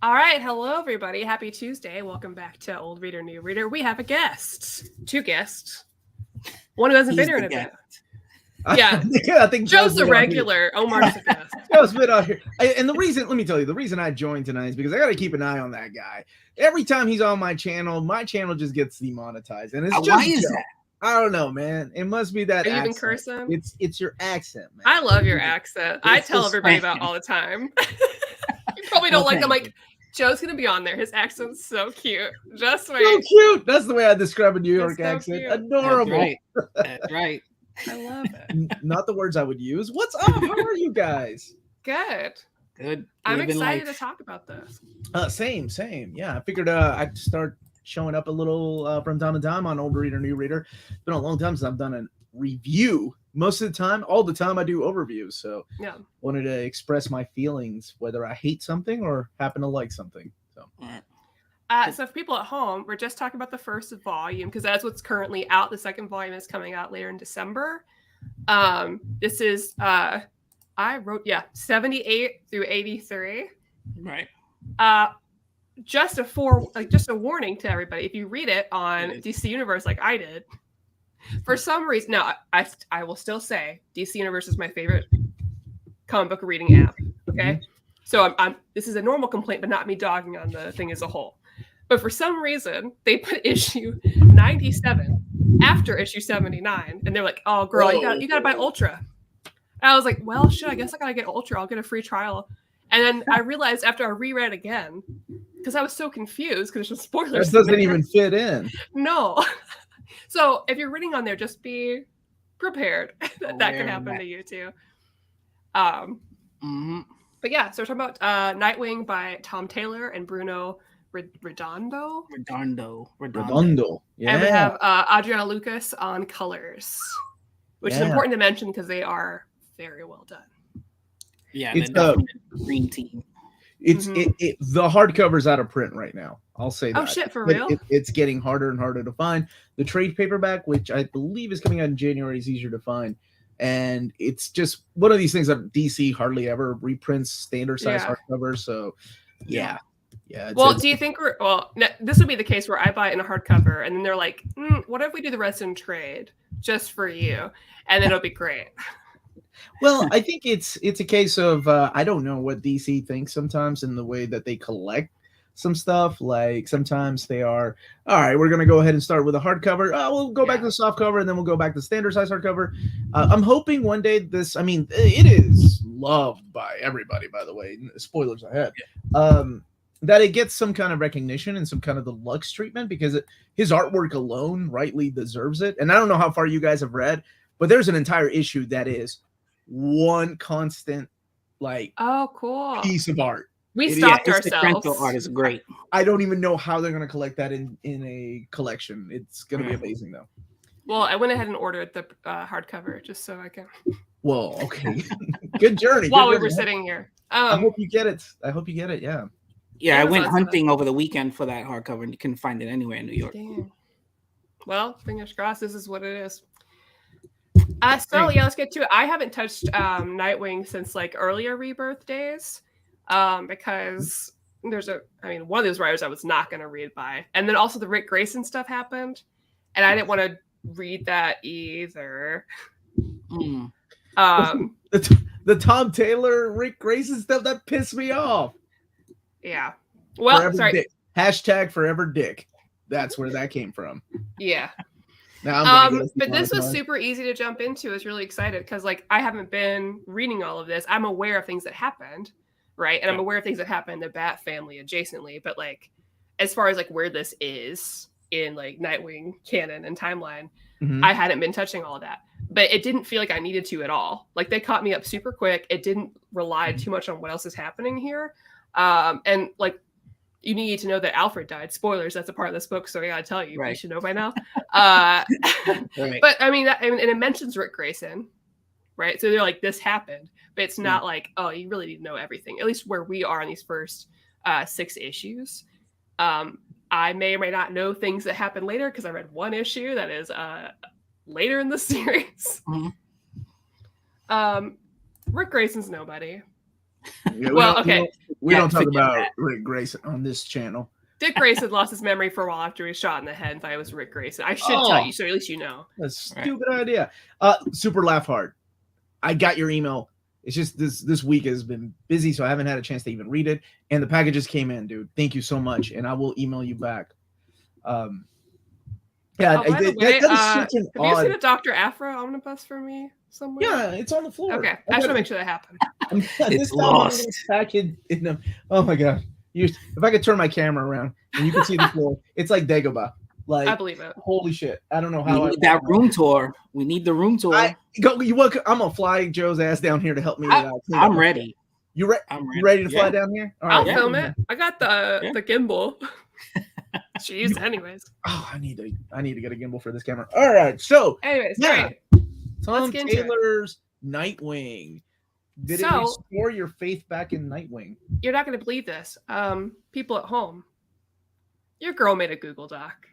All right, hello everybody. Happy Tuesday. Welcome back to Old Reader, New Reader. We have a guest, two guests, one who hasn't been He's here the in a bit. guest. Yeah, I think Joe's the been on here. regular. Omar's the guest. Joe's been on here. And the reason, let me tell you, the reason I joined tonight is because I got to keep an eye on that guy. Every time he's on my channel just gets demonetized, and it's just Why is Joe. that? I don't know, man. It must be that. Are you been accent. cursing? It's your accent, man. I love your accent. I It's tell just everybody thank about you. all the time. You probably don't Well, like them. thank Like, Joe's gonna be on there. His accent's so cute. Just so wait. cute. That's the way I describe a New York so accent. cute. Adorable. That's right. That's right. I love it. Not the words I would use. What's up? How are you guys? Good. Good. I'm Living excited life. to talk about this. Same. Yeah, I figured I'd start showing up a little from time to time on Old Reader, New Reader. It's been a long time since I've done a review. Most of the time, all the time, I do overviews. So Yeah. wanted to express my feelings, whether I hate something or happen to like something. So So for people at home, we're just talking about the first volume because that's what's currently out. The second volume is coming out later in December. This is I wrote 78 through 83. Right. Just a warning to everybody. If you read it on DC Universe like I did, for some reason, now I will still say DC Universe is my favorite comic book reading app. Okay, so I'm this is a normal complaint, but not me dogging on the thing as a whole. But for some reason, they put issue 97 after issue 79, and they're like, "Oh, girl, you got to buy Ultra." And I was like, "Well, shit, I guess I gotta get Ultra. I'll get a free trial." And then I realized after I reread again, because I was so confused because there's spoilers. that doesn't even fit in. No. So if you're reading on there, just be prepared that could happen to you too. But yeah, so we're talking about Nightwing by Tom Taylor and Bruno Redondo. Yeah. And we have Adriana Lucas on colors, which is important to mention because they are very well done. Yeah, it's the green team. It's the hardcover's out of print right now. I'll say that. Oh shit, for real? It's getting harder and harder to find. The trade paperback, which I believe is coming out in January, is easier to find. And it's just one of these things that DC hardly ever reprints standard size hardcover. So yeah. Well, do you think this would be the case where I buy it in a hardcover and then they're like, what if we do the rest in trade just for you? And then it'll be great. Well, I think it's a case of I don't know what DC thinks sometimes in the way that they collect some stuff. Like sometimes they are, all right, we're going to go ahead and start with a hardcover. We'll go back to the soft cover and then we'll go back to standard size hardcover. I'm hoping one day it is loved by everybody, by the way. Spoilers ahead. That it gets some kind of recognition and some kind of deluxe treatment because his artwork alone rightly deserves it. And I don't know how far you guys have read, but there's an entire issue that is one constant cool piece of art. We stopped ourselves. The sequential art is great. I don't even know how they're going to collect that in a collection. It's going to be amazing though. Well, I went ahead and ordered the hardcover just so I can. Well, okay. Good journey. While we were sitting here. I hope you get it. Yeah. Yeah, I went hunting over the weekend for that hardcover and you couldn't find it anywhere in New York. Damn. Well, fingers crossed. This is what it is. Let's get to it. I haven't touched Nightwing since earlier Rebirth days, because there's one of those writers I was not going to read by, and then also the Rick Grayson stuff happened, and I didn't want to read that either. The Tom Taylor, Rick Grayson stuff that pissed me off. Yeah. Well, Forever sorry. Dick. # Forever Dick. That's where that came from. Yeah. Now but this was super easy to jump into. I was really excited because I haven't been reading all of this. I'm aware of things that happened, right? And I'm aware of things that happened in the Bat family adjacently. But as far as where this is in Nightwing canon and timeline, I hadn't been touching all of that. But it didn't feel like I needed to at all. They caught me up super quick. It didn't rely too much on what else is happening here. And you need to know that Alfred died. Spoilers, that's a part of this book, so I gotta tell you, you should know by now. But and it mentions Rick Grayson, right? So they're this happened, but it's not you really need to know everything. At least where we are in these first 6 issues. I may or may not know things that happen later because I read one issue that is later in the series. Rick Grayson's nobody. Yeah, okay. We don't talk forget about that. Rick Grayson on this channel. Dick Grayson lost his memory for a while after he was shot in the head and thought it was Rick Grayson. I should tell you, so at least you know. That's a stupid idea. Super laugh hard. I got your email. It's just this week has been busy, so I haven't had a chance to even read it. And the packages came in, dude. Thank you so much, and I will email you back. Yeah, Oh, by the way, that is such an have you odd. seen a Dr. Afro omnibus for me somewhere? Yeah, it's on the floor. Okay, I just want to make sure that happened. It's lost. Package in them. Oh my god! If I could turn my camera around and you can see the floor, it's like Dagobah. Like, I believe it. Holy shit! I don't know how. We need that room tour. We need the room tour. I'm gonna fly Joe's ass down here to help me. I'm ready. You ready to fly down here? All right, I'll film it. I got the gimbal. Should use it anyways. Oh, I need to get a gimbal for this camera. All right, so anyways, yeah. right. Tom Taylor's Nightwing. Did it restore your faith back in Nightwing? You're not going to believe this. People at home, your girl made a Google Doc.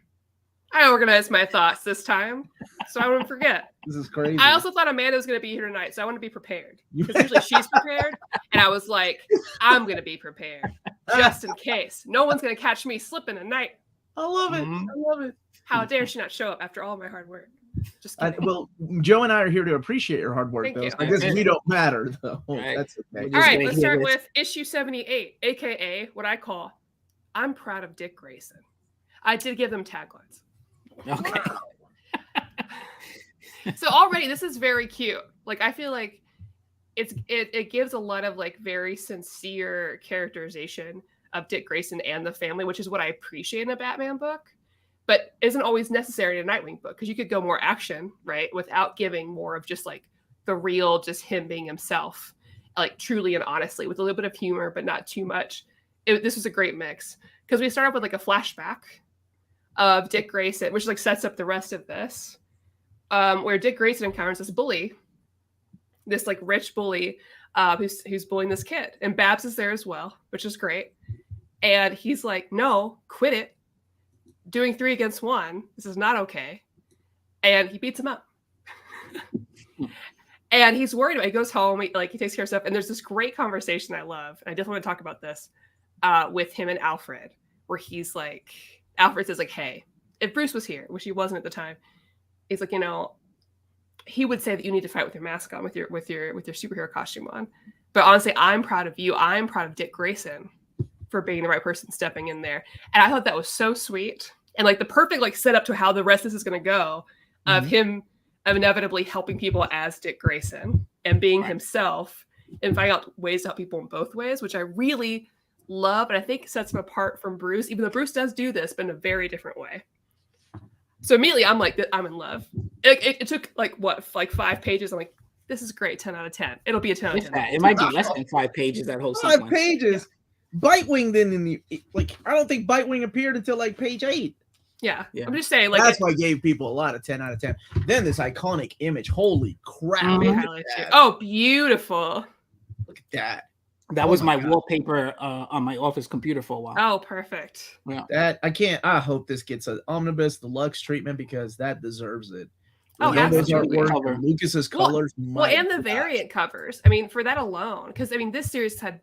I organized my thoughts this time, so I wouldn't forget. This is crazy. I also thought Amanda was going to be here tonight, so I want to be prepared. Because usually she's prepared, and I was like, I'm going to be prepared just in case. No one's going to catch me slipping at night. I love it. Mhm. I love it. How dare she not show up after all my hard work? Just kidding. Well, Joe and I are here to appreciate your hard work, Thank though. you. So I guess we don't matter, though. Right. That's okay. All right, gonna let's hear start this. with issue 78, aka what I call I'm proud of Dick Grayson. I did give them taglines. Okay. So already this is very cute. Like I feel like it gives a lot of like very sincere characterization of Dick Grayson and the family, which is what I appreciate in a Batman book, but isn't always necessary in a Nightwing book because you could go more action, right, without giving more of just like the real, just him being himself, like truly and honestly, with a little bit of humor, but not too much. This was a great mix because we start off with like a flashback of Dick Grayson, which like sets up the rest of this, where Dick Grayson encounters this bully, this like rich bully who's bullying this kid, and Babs is there as well, which is great. And he's like, "No, quit it. Doing 3 against 1. This is not okay." And he beats him up. And he's worried about it. He goes home, he takes care of stuff. And there's this great conversation I love, and I definitely want to talk about this with him and Alfred, where he's like, Alfred says like, "Hey, if Bruce was here," which he wasn't at the time, he's like, he would say that you need to fight with your mask on, with your superhero costume on. But honestly, I'm proud of you. I'm proud of Dick Grayson for being the right person stepping in there. And I thought that was so sweet. And like the perfect like setup to how the rest of this is going to go, of him inevitably helping people as Dick Grayson and being himself and finding out ways to help people in both ways, which I really love. And I think sets him apart from Bruce, even though Bruce does do this, but in a very different way. So immediately I'm like, I'm in love. It took like 5 pages. I'm like, this is great. 10 out of 10. It'll be a 10 out of 10. It might be less than 5 pages, that whole 5 sequence. pages. Bitewing didn't I don't think Bitewing appeared until like page 8. Yeah. I'm just saying, like, that's why I gave people a lot of 10 out of 10. Then this iconic image. Holy crap. Oh, beautiful. Look at that. That was my wallpaper on my office computer for a while. Oh, perfect. Yeah. I hope this gets an omnibus deluxe treatment because that deserves it. Oh, absolutely. Lucas's colors. Well, and the variant covers. I mean, for that alone, because I mean, this series had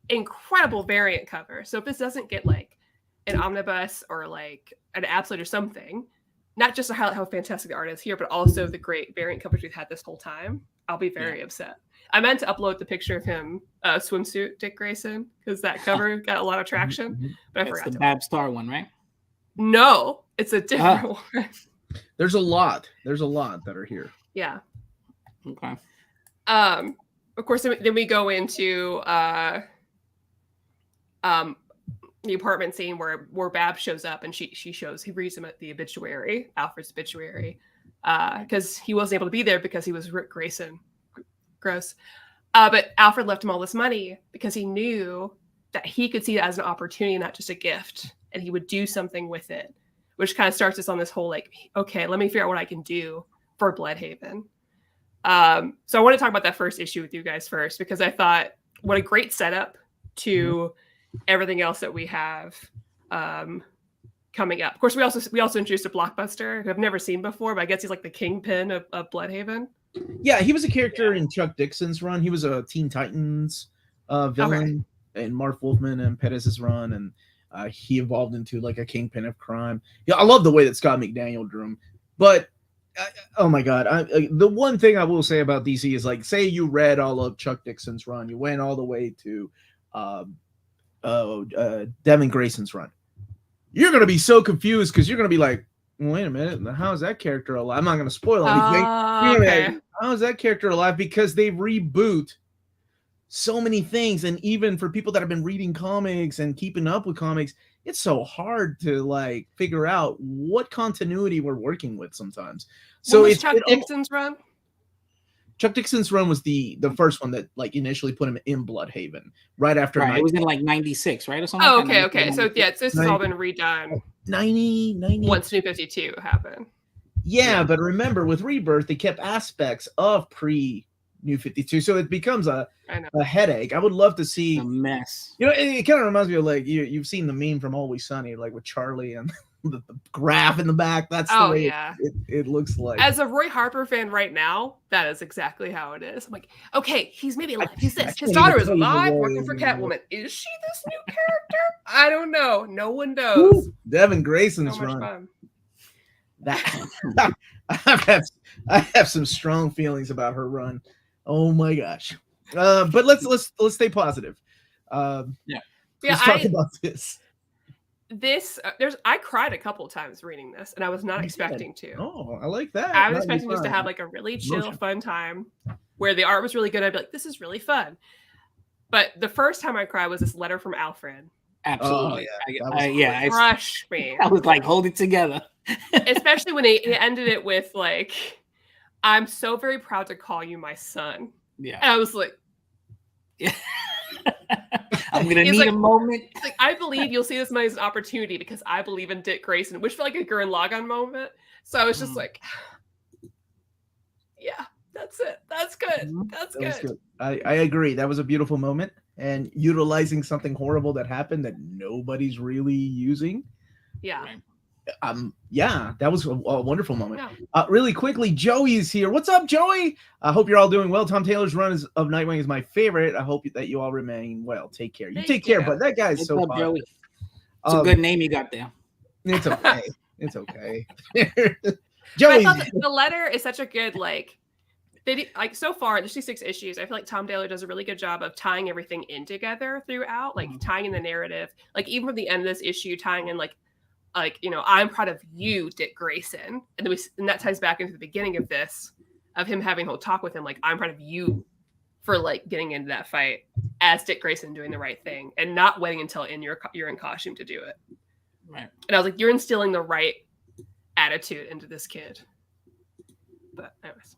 incredible variant covers. So if this doesn't get like an omnibus or like an absolute or something, not just how fantastic the art is here, but also the great variant covers we've had this whole time, I'll be very upset. I meant to upload the picture of him swimsuit Dick Grayson because that cover got a lot of traction, but I forgot. It's the Bab Star one, right? No, it's a different one. There's a lot that are here. Yeah. Okay. Of course, then we go into the apartment scene where Babs shows up and he reads him at the obituary, Alfred's obituary, because he wasn't able to be there because he was Rick Grayson. Gross. But Alfred left him all this money because he knew that he could see it as an opportunity, not just a gift, and he would do something with it, which kind of starts us on this whole like, okay, let me figure out what I can do for Bloodhaven. So I want to talk about that first issue with you guys first, because I thought what a great setup to everything else that we have coming up. Of course, we also introduced a blockbuster who I've never seen before, but I guess he's like the kingpin of Bloodhaven. Yeah, he was a character in Chuck Dixon's run. He was a Teen Titans villain in Mark Wolfman and Perez's run, and he evolved into like a kingpin of crime. Yeah, I love the way that Scott McDaniel drew him, but oh my god, the one thing I will say about DC is like, say you read all of Chuck Dixon's run, you went all the way to Devin Grayson's run, you're gonna be so confused because you're gonna be like, wait a minute, how is that character alive? I'm not gonna spoil anything. Okay. How is that character alive? Because they reboot so many things, and even for people that have been reading comics and keeping up with comics, it's so hard to like figure out what continuity we're working with sometimes. So it's Chuck Dixon's run. Chuck Dixon's run was the first one that like initially put him in Bloodhaven right after. Right, it was in like 96, right, or something. Oh, like okay. So yeah, this has all been redone. 90 once New 52 happened. Yeah, but remember with Rebirth, they kept aspects of pre New 52, so it becomes a headache. I would love to see a mess. You know, it kind of reminds me of like you've seen the meme from Always Sunny, like with Charlie and the graph in the back. That's the way it looks like. As a Roy Harper fan right now, that is exactly how it is. I'm like, okay, he's maybe alive. He's this. His daughter is alive, working for Catwoman. Is she this new character? I don't know. No one knows. Ooh, Devin Grayson's so much run. Fun. That I have some strong feelings about her run. Oh my gosh. But let's stay positive. Let's talk about this. I cried a couple of times reading this, and I was not expecting to. Oh, I like that. I was expecting just to have like a really chill, fun time where the art was really good. I'd be like, this is really fun. But the first time I cried was this letter from Alfred. Absolutely. It crushed me. I was like, hold it together. Especially when he ended it with like, I'm so very proud to call you my son. Yeah. And I was like, I'm gonna need a moment. Like, I believe you'll see this as an opportunity because I believe in Dick Grayson, which felt like a Gurren Lagann moment. So I was just like, yeah, that's it. That's good. That's good. I agree. That was a beautiful moment, and utilizing something horrible that happened that nobody's really using. Yeah. That was a wonderful moment. Yeah. Really quickly, Joey is here. What's up, Joey? I hope you're all doing well. Tom Taylor's run of Nightwing is my favorite. I hope that you all remain well. Take care. You take care, but that guy is so Joey. It's a good name you got there. It's okay. It's okay. Joey, the letter is such a good so far the 66 issues. I feel like Tom Taylor does a really good job of tying everything in together throughout, like tying in the narrative, like even from the end of this issue, tying in I'm proud of you, Dick Grayson. And that ties back into the beginning of this, of him having a whole talk with him, like, I'm proud of you for like getting into that fight as Dick Grayson doing the right thing and not waiting until you're in costume to do it. Right. And I was like, you're instilling the right attitude into this kid. But anyways.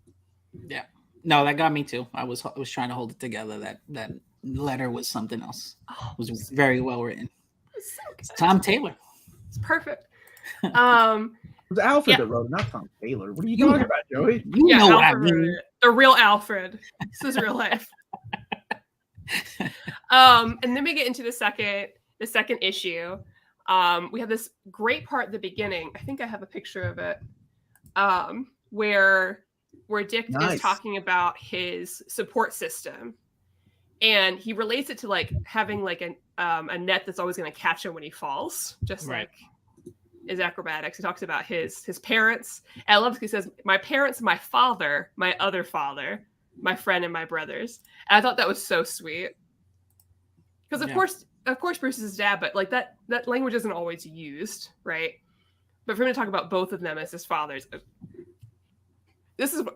Yeah. No, that got me too. I was trying to hold it together. That letter was something else. It was very well written. So good. Tom Taylor. It's perfect. It was Alfred that wrote it, not Tom Taylor. What are you talking about, Joey? You know what I mean. The real Alfred. This is real life. And then we get into the second issue. We have this great part at the beginning. I think I have a picture of it. Where Dick is talking about his support system. And he relates it to like having like a net that's always going to catch him when he falls, just like his acrobatics. He talks about his parents. And I love he says, my parents, my father, my other father, my friend, and my brothers. And I thought that was so sweet. Because of course Bruce is his dad, but like that language isn't always used, right? But for him to talk about both of them as his fathers,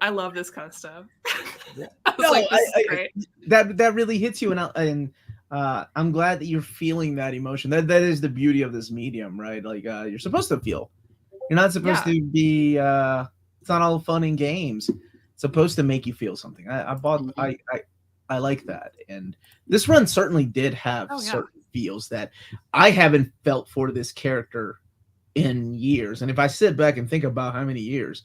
I love this kind of stuff. Great. That really hits you, and I'm glad that you're feeling that emotion. That is the beauty of this medium, right? Like you're supposed to feel. You're not supposed to be. It's not all fun and games. It's supposed to make you feel something. I like that, and this run certainly did have certain feels that I haven't felt for this character in years. And if I sit back and think about how many years.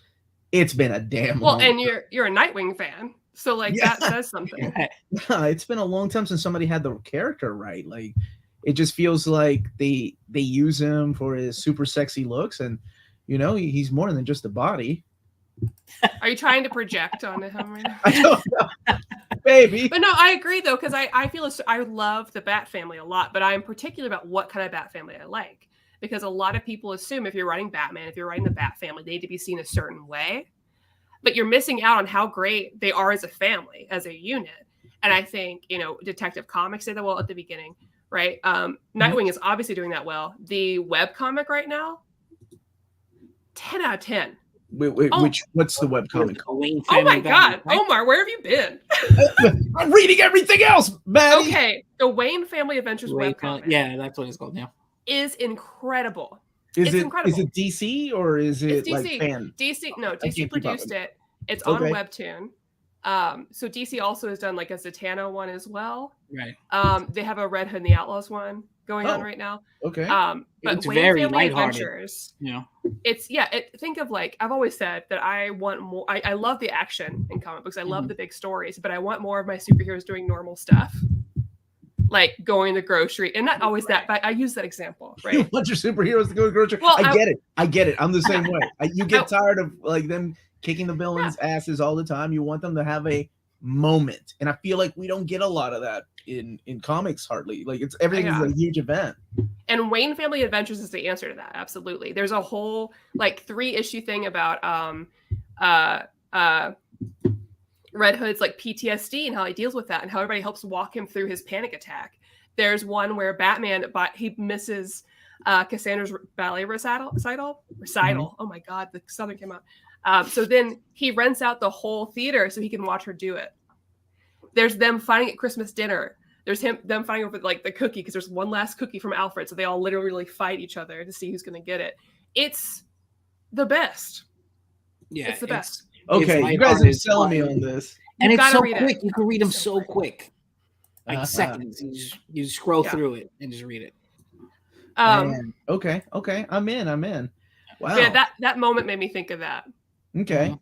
It's been a damn long and you're a Nightwing fan, so like that says something. Yeah, it's been a long time since somebody had the character right. Like it just feels like they use him for his super sexy looks, and he's more than just a body. Are you trying to project onto him right now? I don't know. baby. But no, I agree though, because I feel I love the Bat family a lot, but I'm particular about what kind of Bat family I like. Because a lot of people assume if you're writing Batman, if you're writing the Bat family, they need to be seen a certain way. But you're missing out on how great they are as a family, as a unit. And I think, Detective Comics did that well at the beginning, right? Nightwing is obviously doing that well. The webcomic right now, 10 out of 10. Wait, what's the webcomic called? Oh my God. Omar, where have you been? I'm reading everything else, Maddie. Okay. The Wayne Family Adventures webcomic. Yeah, that's what it's called now. Is incredible. It's incredible. Is it DC or is it it's DC. like fan? DC produced it. It's on Webtoon. So DC also has done like a Zatanna one as well. Right. They have a Red Hood and the Outlaws one going on right now. Okay. But it's Wayne very Family lighthearted. Adventures. Yeah. Think of like, I've always said that I want more. I love the action in comic books. I love the big stories, but I want more of my superheroes doing normal stuff. Like going to the grocery, and not always that, but I use that example, right? You want your superheroes to go to the grocery? Well, I get it. I'm the same way. You get tired of like them kicking the villains' asses all the time. You want them to have a moment, and I feel like we don't get a lot of that in comics hardly. Like everything is a huge event. And Wayne Family Adventures is the answer to that. Absolutely. There's a whole like 3-issue thing about Red Hood's like PTSD and how he deals with that and how everybody helps walk him through his panic attack. There's one where Batman, he misses Cassandra's ballet recital. Oh my God, the Southern came out. So then he rents out the whole theater so he can watch her do it. There's them fighting at Christmas dinner. There's them fighting over like the cookie because there's one last cookie from Alfred. So they all literally fight each other to see who's going to get it. It's the best. Yeah, it's the best. Okay, you guys are selling me on this. And it's so quick. You can read them so quick. Like seconds. You scroll through it and just read it. Okay. I'm in. Wow. Yeah, that moment made me think of that. Okay.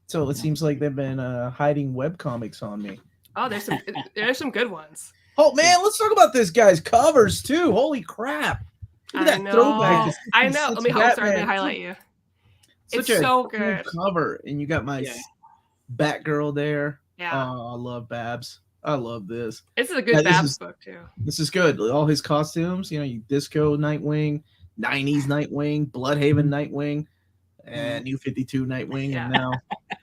So it seems like they've been hiding webcomics on me. Oh, there's some good ones. Oh man, let's talk about this guy's covers too. Holy crap. Look at that throwback. I know. Let me highlight you. It's so good. Cover, and you got my Batgirl there. Yeah. Oh, I love Babs. I love this. This is a good Babs book too. This is good. All his costumes, disco Nightwing, 90s Nightwing, Bloodhaven Nightwing, and New 52 Nightwing, and now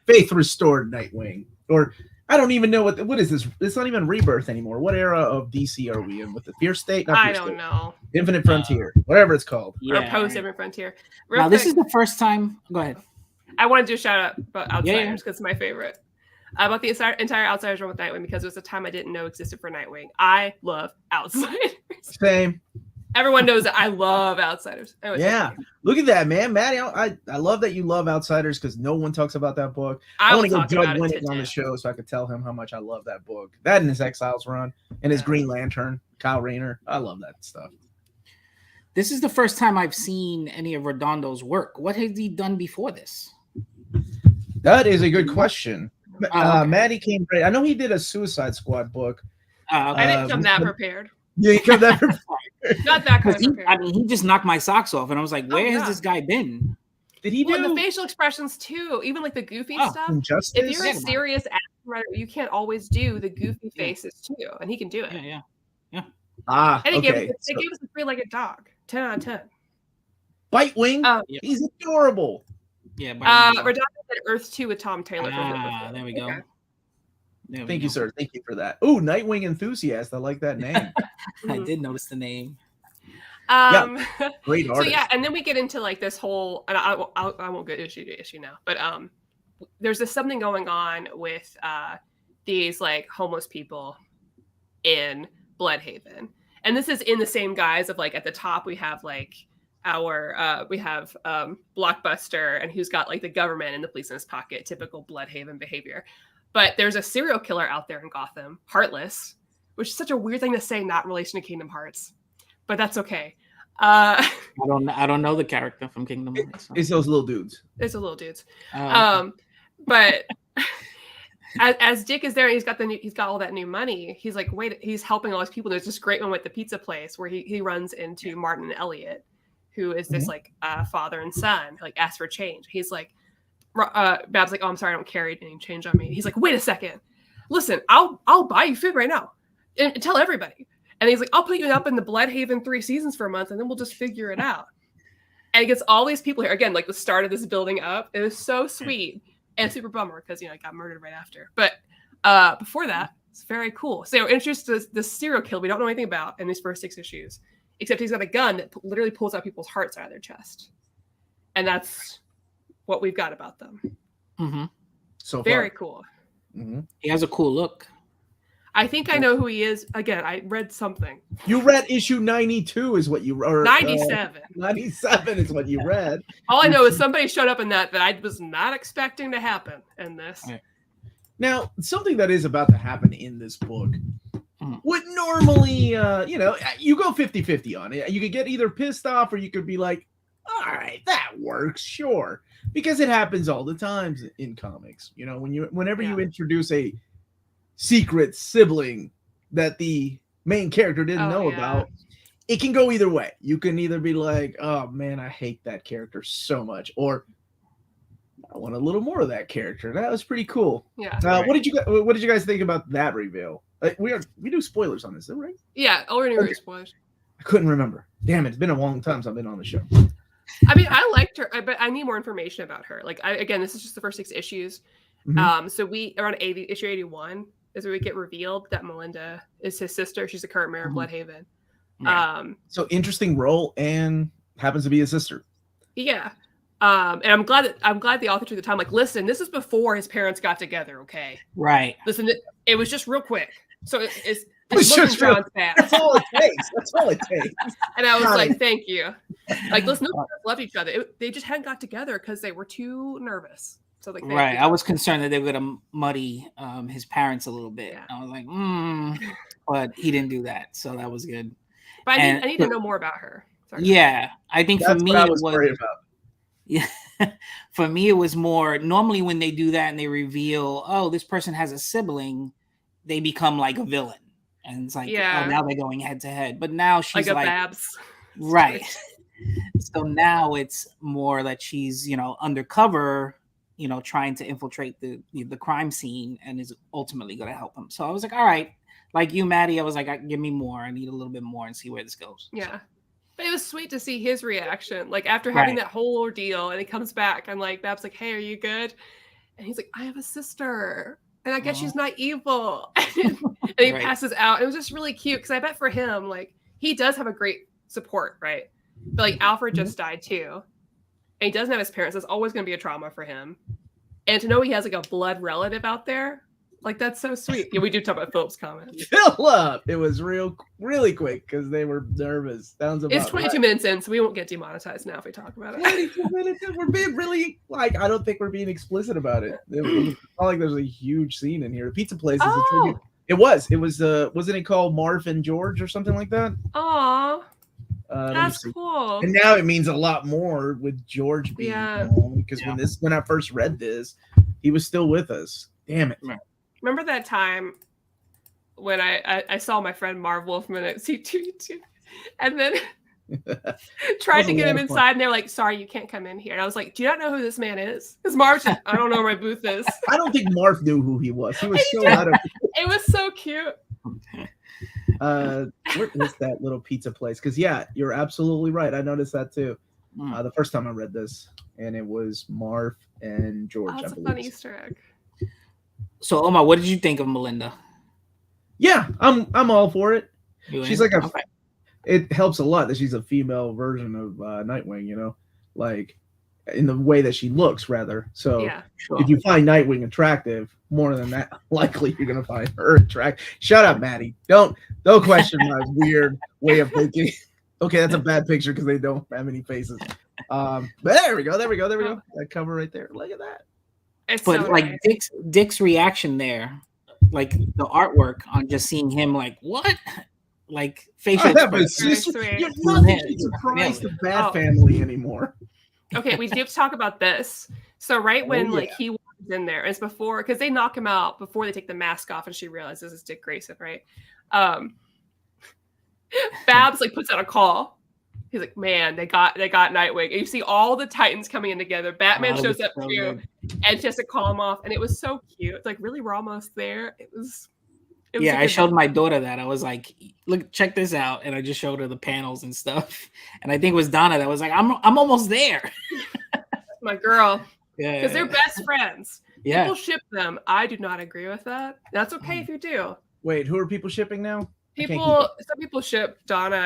Faith Restored Nightwing. Or I don't even know what is this? It's not even Rebirth anymore. What era of DC are we in? With the Fear State? I don't know. Infinite Frontier, whatever it's called. Or post Infinite Frontier. Now, this is the first time. Go ahead. I want to do a shout out about Outsiders because it's my favorite. About the entire Outsiders run with Nightwing because it was a time I didn't know existed for Nightwing. I love Outsiders. Same. Everyone knows that I love Outsiders. Yeah. Look at that, man. Maddie, I love that you love Outsiders because no one talks about that book. I want to get Doug Winnick on the show so I could tell him how much I love that book. That and his Exiles run and his Green Lantern, Kyle Rayner. I love that stuff. This is the first time I've seen any of Redondo's work. What has he done before this? That is a good question. Maddie came right. I know he did a Suicide Squad book. I didn't come that prepared. Yeah, you come that prepared. Not that kind of prepared. He just knocked my socks off, and I was like, "Where has this guy been?" Did he do the facial expressions too? Even like the goofy stuff. Injustice? If you're a serious action writer, you can't always do the goofy faces too, and he can do it. Yeah. And they gave us a 3-legged dog. 10 out of 10. Bitewing. He's adorable. Yeah. Redondo did Earth 2 with Tom Taylor. There we go. Okay. Thank you, sir. Thank you for that. Oh, Nightwing Enthusiast. I like that name. I did notice the name. Great artist. So and then we get into like this whole, and I won't go issue to issue now, but there's something going on with these like homeless people in Bloodhaven, and this is in the same guise of like at the top we have like Blockbuster, and who's got like the government and the police in his pocket, typical Bloodhaven behavior. But there's a serial killer out there in Gotham, Heartless, which is such a weird thing to say, not in relation to Kingdom Hearts, but that's okay. I don't know the character from Kingdom Hearts. So. It's those little dudes. It's the little dudes. But as Dick is there, he's got all that new money. He's like, he's helping all these people. There's this great one at the pizza place where he runs into Martin and Elliot, who is this like father and son, like asks for change. He's like, Bab's like, oh, I'm sorry, I don't carry any change on me. He's like, wait a second. listen, I'll buy you food right now and tell everybody. And he's like, I'll put you up in the Bloodhaven 3 seasons for a month, and then we'll just figure it out. And it gets all these people here. Again, like the start of this building up. It was so sweet and super bummer because, I got murdered right after. But before that, it's very cool. So introduced this serial killer we don't know anything about in these first 6 issues, except he's got a gun that literally pulls out people's hearts out of their chest. And that's what we've got about them. Mm-hmm. So very cool. Mm-hmm. He has a cool look. I think I know who he is. Again, I read something. You read issue 92 is what you read. 97. 97 is what you read. All I know is somebody showed up in that I was not expecting to happen in this. Right. Now, something that is about to happen in this book would normally, you go 50-50 on it. You could get either pissed off or you could be like, all right, that works, sure. Because it happens all the time in comics. Whenever you introduce a secret sibling that the main character didn't know about, it can go either way. You can either be like, oh man, I hate that character so much, or I want a little more of that character. That was pretty cool. Yeah. What did you guys think about that reveal? We do spoilers on this, right? Yeah, already spoilers. I couldn't remember. Damn, it's been a long time since I've been on the show. I mean, I liked her, but I need more information about her. Like, again, this is just the first 6 issues. Mm-hmm. So we around issue 81 is where we get revealed that Melinda is his sister. She's the current mayor of Bloodhaven. Right. So interesting role, and happens to be his sister. Yeah. And I'm glad the author took the time. Like, listen, this is before his parents got together. Okay. Right. Listen, it was just real quick. So it's just John's past. That's all it takes. That's all it takes. And I was like, thank you. Like, listen, no loved each other. They just hadn't got together because they were too nervous. So like, right. I was concerned that they were going to muddy his parents a little bit. Yeah. I was like, but he didn't do that. So that was good. But I need to know more about her. Sorry. Yeah. I think That's for me, what I was worried about. Yeah. For me, it was more normally when they do that and they reveal, oh, this person has a sibling, they become like a villain. And it's like, oh, now they're going head to head. But now she's like Babs. Right. So now it's more that she's, undercover, trying to infiltrate the crime scene and is ultimately going to help him. So I was like, all right, like you, Maddie, I was like, give me more. I need a little bit more and see where this goes. Yeah. But it was sweet to see his reaction. Like after having that whole ordeal and he comes back and like, Babs like, hey, are you good? And he's like, I have a sister. And I guess she's not evil. And he passes out. It was just really cute because I bet for him, like, he does have a great support, right? But like Alfred just died too. And he doesn't have his parents. That's always going to be a trauma for him. And to know he has like a blood relative out there, like that's so sweet. Yeah, we do talk about Philip's comment. Philip! It was really quick because they were nervous. Sounds about it's 22 minutes in, so we won't get demonetized now if we talk about it. 22 minutes in. We're being really, I don't think we're being explicit about it. It's not like there's a huge scene in here. The pizza place is a tribute. It was, wasn't it called Marv and George or something like that? Aw. That's cool. And now it means a lot more with George being home because when I first read this, he was still with us. Damn it. Remember that time when I saw my friend Marv Wolfman at C2E2 and then tried to get him inside and they're like, sorry, you can't come in here. And I was like, do you not know who this man is? Because Marv just, I don't know where my booth is. I don't think Marv knew who he was. He was so out of it. It was so cute. Where is that little pizza place? Because you're absolutely right. I noticed that too. The first time I read this, and it was Marv and George. That's a fun Easter egg. So Omar, what did you think of Melinda? Yeah, I'm all for it. She's like it helps a lot that she's a female version of Nightwing, like in the way that she looks rather. So if you find Nightwing attractive, more than that, likely you're gonna find her attractive. Shut up, Maddie. Don't question my weird way of thinking. Okay, that's a bad picture because they don't have any faces. But there we go. That cover right there. Look at that. It's but so like nice. Dick's reaction there, like the artwork on just seeing him like what? Like facial expressions. You're not surprised the Bat family anymore. Okay, we do have to talk about this. So when like he walks in there, it's before because they knock him out before they take the mask off and she realizes it's Dick Grayson, right? Babs like puts out a call. He's like, man, they got Nightwing. And you see all the Titans coming in together. Batman shows up too. and she has to call him off, and it was so cute. It's like, really, we're almost there. It was Yeah, a I good showed moment. my daughter that. I was like, "Look, check this out," and I just showed her the panels and stuff. And I think it was Donna that was like, "I'm almost there." My girl, Yeah, because they're best friends. yeah. People ship them. I do not agree with that. That's okay if you do. Wait, who are people shipping now? I can't keep People, up. some people ship Donna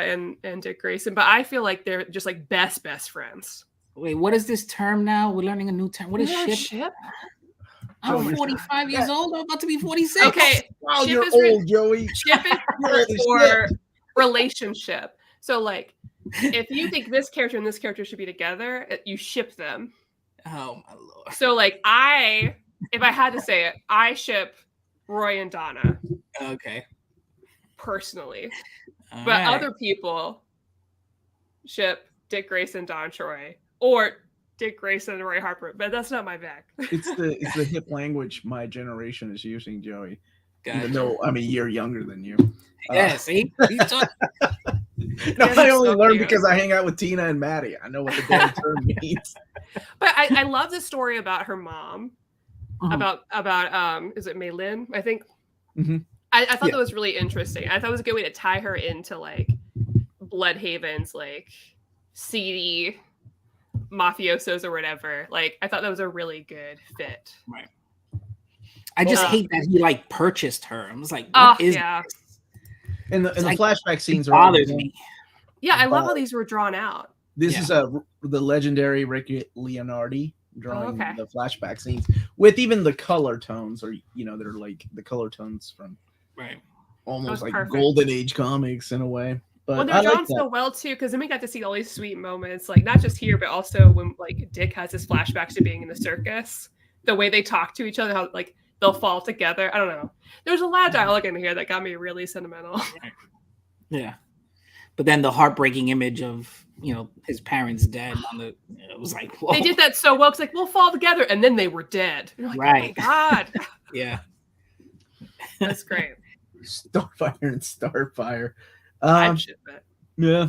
and Dick Grayson, but I feel like they're just like best friends. Wait, what is this term now? We're learning a new term. What is You know, ship? Oh, I'm you're 45 years old. I'm about to be 46. Okay, Wow, ship you're is old, Joey. ship is You're old as for relationship. So like, if you think this character and this character should be together, you ship them. Oh my lord. So like, if I had to say it, I ship Roy and Donna Okay. personally, All but right. other people ship Dick Grayson, Don Troy, or Dick Grayson and Roy Harper, but that's not my bag. It's the hip language my generation is using, Joey. Gotcha. Even though I'm a year younger than you. Yeah, see? He's talking- No, Yeah, I he's only so learned cute. because I hang out with Tina and Maddie. I know what the damn term means. But I love the story about her mom, Mhm. about is it Maylin? I think. Mhm. I thought Yeah. that was really interesting. I thought it was a good way to tie her into like Bloodhaven's like seedy mafiosos or whatever. Like I thought that was a really good fit. Right. I just Yeah. hate that he like purchased her. I was like, Oh what is yeah, this? And the It's like- flashback scenes It are bothers me. yeah. I love how these were drawn out. This Yeah. is the legendary Ricky Leonardi drawing okay. the flashback scenes with even the color tones, or they're like the color tones from Right. almost like perfect. golden age comics in a way. But Well, they're I drawn like that. so well too, because then we got to see all these sweet moments, like not just here, but also when like Dick has his flashbacks to being in the circus. The way they talk to each other, how like they'll fall together. I don't know. There's a lot of dialogue in here that got me really sentimental. Yeah. But then the heartbreaking image of, his parents dead on the, it was like, whoa. They did that so well. It's like we'll fall together, and then they were dead. You're like, Right. oh my god, Yeah. that's great. Starfire and Starfire. I'd ship it. Yeah.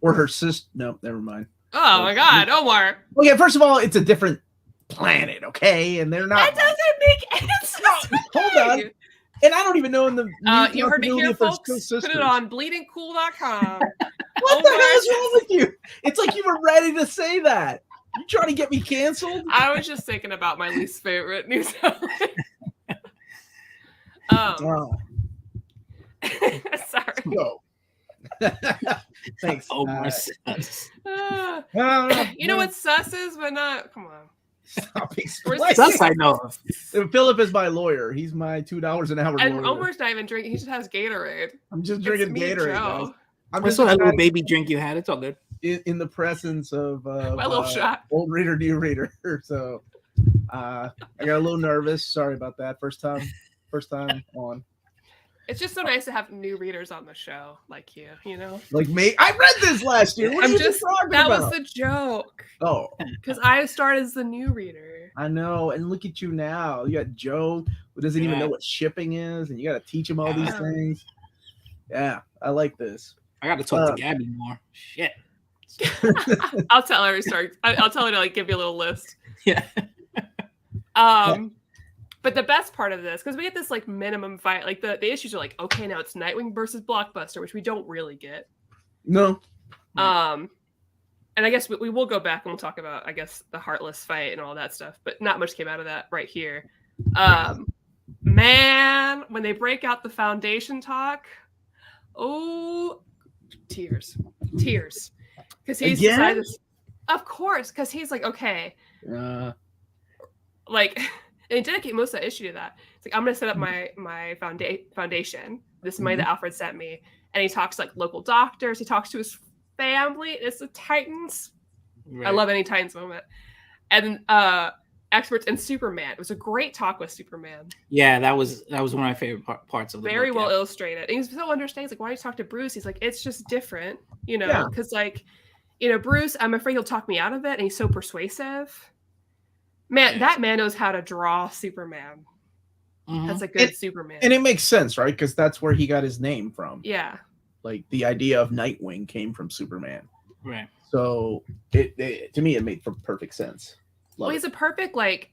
Or her sister. No, never mind. Oh my god, Omar. Okay, first of all, it's a different planet, okay? And they're That not. doesn't make any sense. Hold on. And I don't even know in the. You heard it continuity here, if they're folks. still Put sisters. it on bleedingcool.com. What the hell is wrong with you? It's like you were ready to say that. You trying to get me canceled? I was just thinking about my least favorite news outlet. Oh, Sorry. go. Thanks. Omar says. You know what sus is, but not. Come on. Stop Where's explaining. Sus I know of. Philip is my lawyer. He's my $2 an hour And lawyer. Omar's not even drinking. He just has Gatorade. I'm just It's drinking me and Gatorade, Joe. guys. I'm I just saw that little trying- baby drink you had. It's all good. in the presence of My little shot. old reader, new reader. So I got a little nervous. Sorry about that. First time on. It's just so nice to have new readers on the show, like you. Like me, I read this last year. What are I'm you just. talking That about? was the joke. Oh, Because I started as the new reader. I know. And look at you now. You got Joe who doesn't even Yeah. know what shipping is, and you got to teach him all these Yeah. things. Yeah, I like this. I got to talk to Gabby more. Shit. I'll tell her. Sorry, I'll tell her to like give you a little list. Yeah. But the best part of this, because we get this like minimum fight, like the issues are like, okay, now it's Nightwing versus Blockbuster, which we don't really get. No. And I guess we will go back and we'll talk about, I guess, the Heartless fight and all that stuff, but not much came out of that right here. Man, when they break out the Foundation talk, oh, tears. Because he's Again? decided, of course, because he's like, okay, like, and he dedicate most of that issue to that. It's like, I'm going to set up my foundation. This is money that Alfred sent me. And he talks to, like, local doctors. He talks to his family. It's the Titans. Right. I love any Titans moment. And experts and Superman. It was a great talk with Superman. Yeah, that was one of my favorite parts of the Very book, well yeah. illustrated. And he's so understanding. He's like, why don't you talk to Bruce? He's like, it's just different, Yeah. because like, Bruce, I'm afraid he'll talk me out of it. And he's so persuasive. Man, that man knows how to draw Superman. Mhm. That's a good Superman. And it makes sense, right? Because that's where he got his name from. Yeah. Like the idea of Nightwing came from Superman. Right. So it to me it made perfect sense. Well, he's a perfect, like,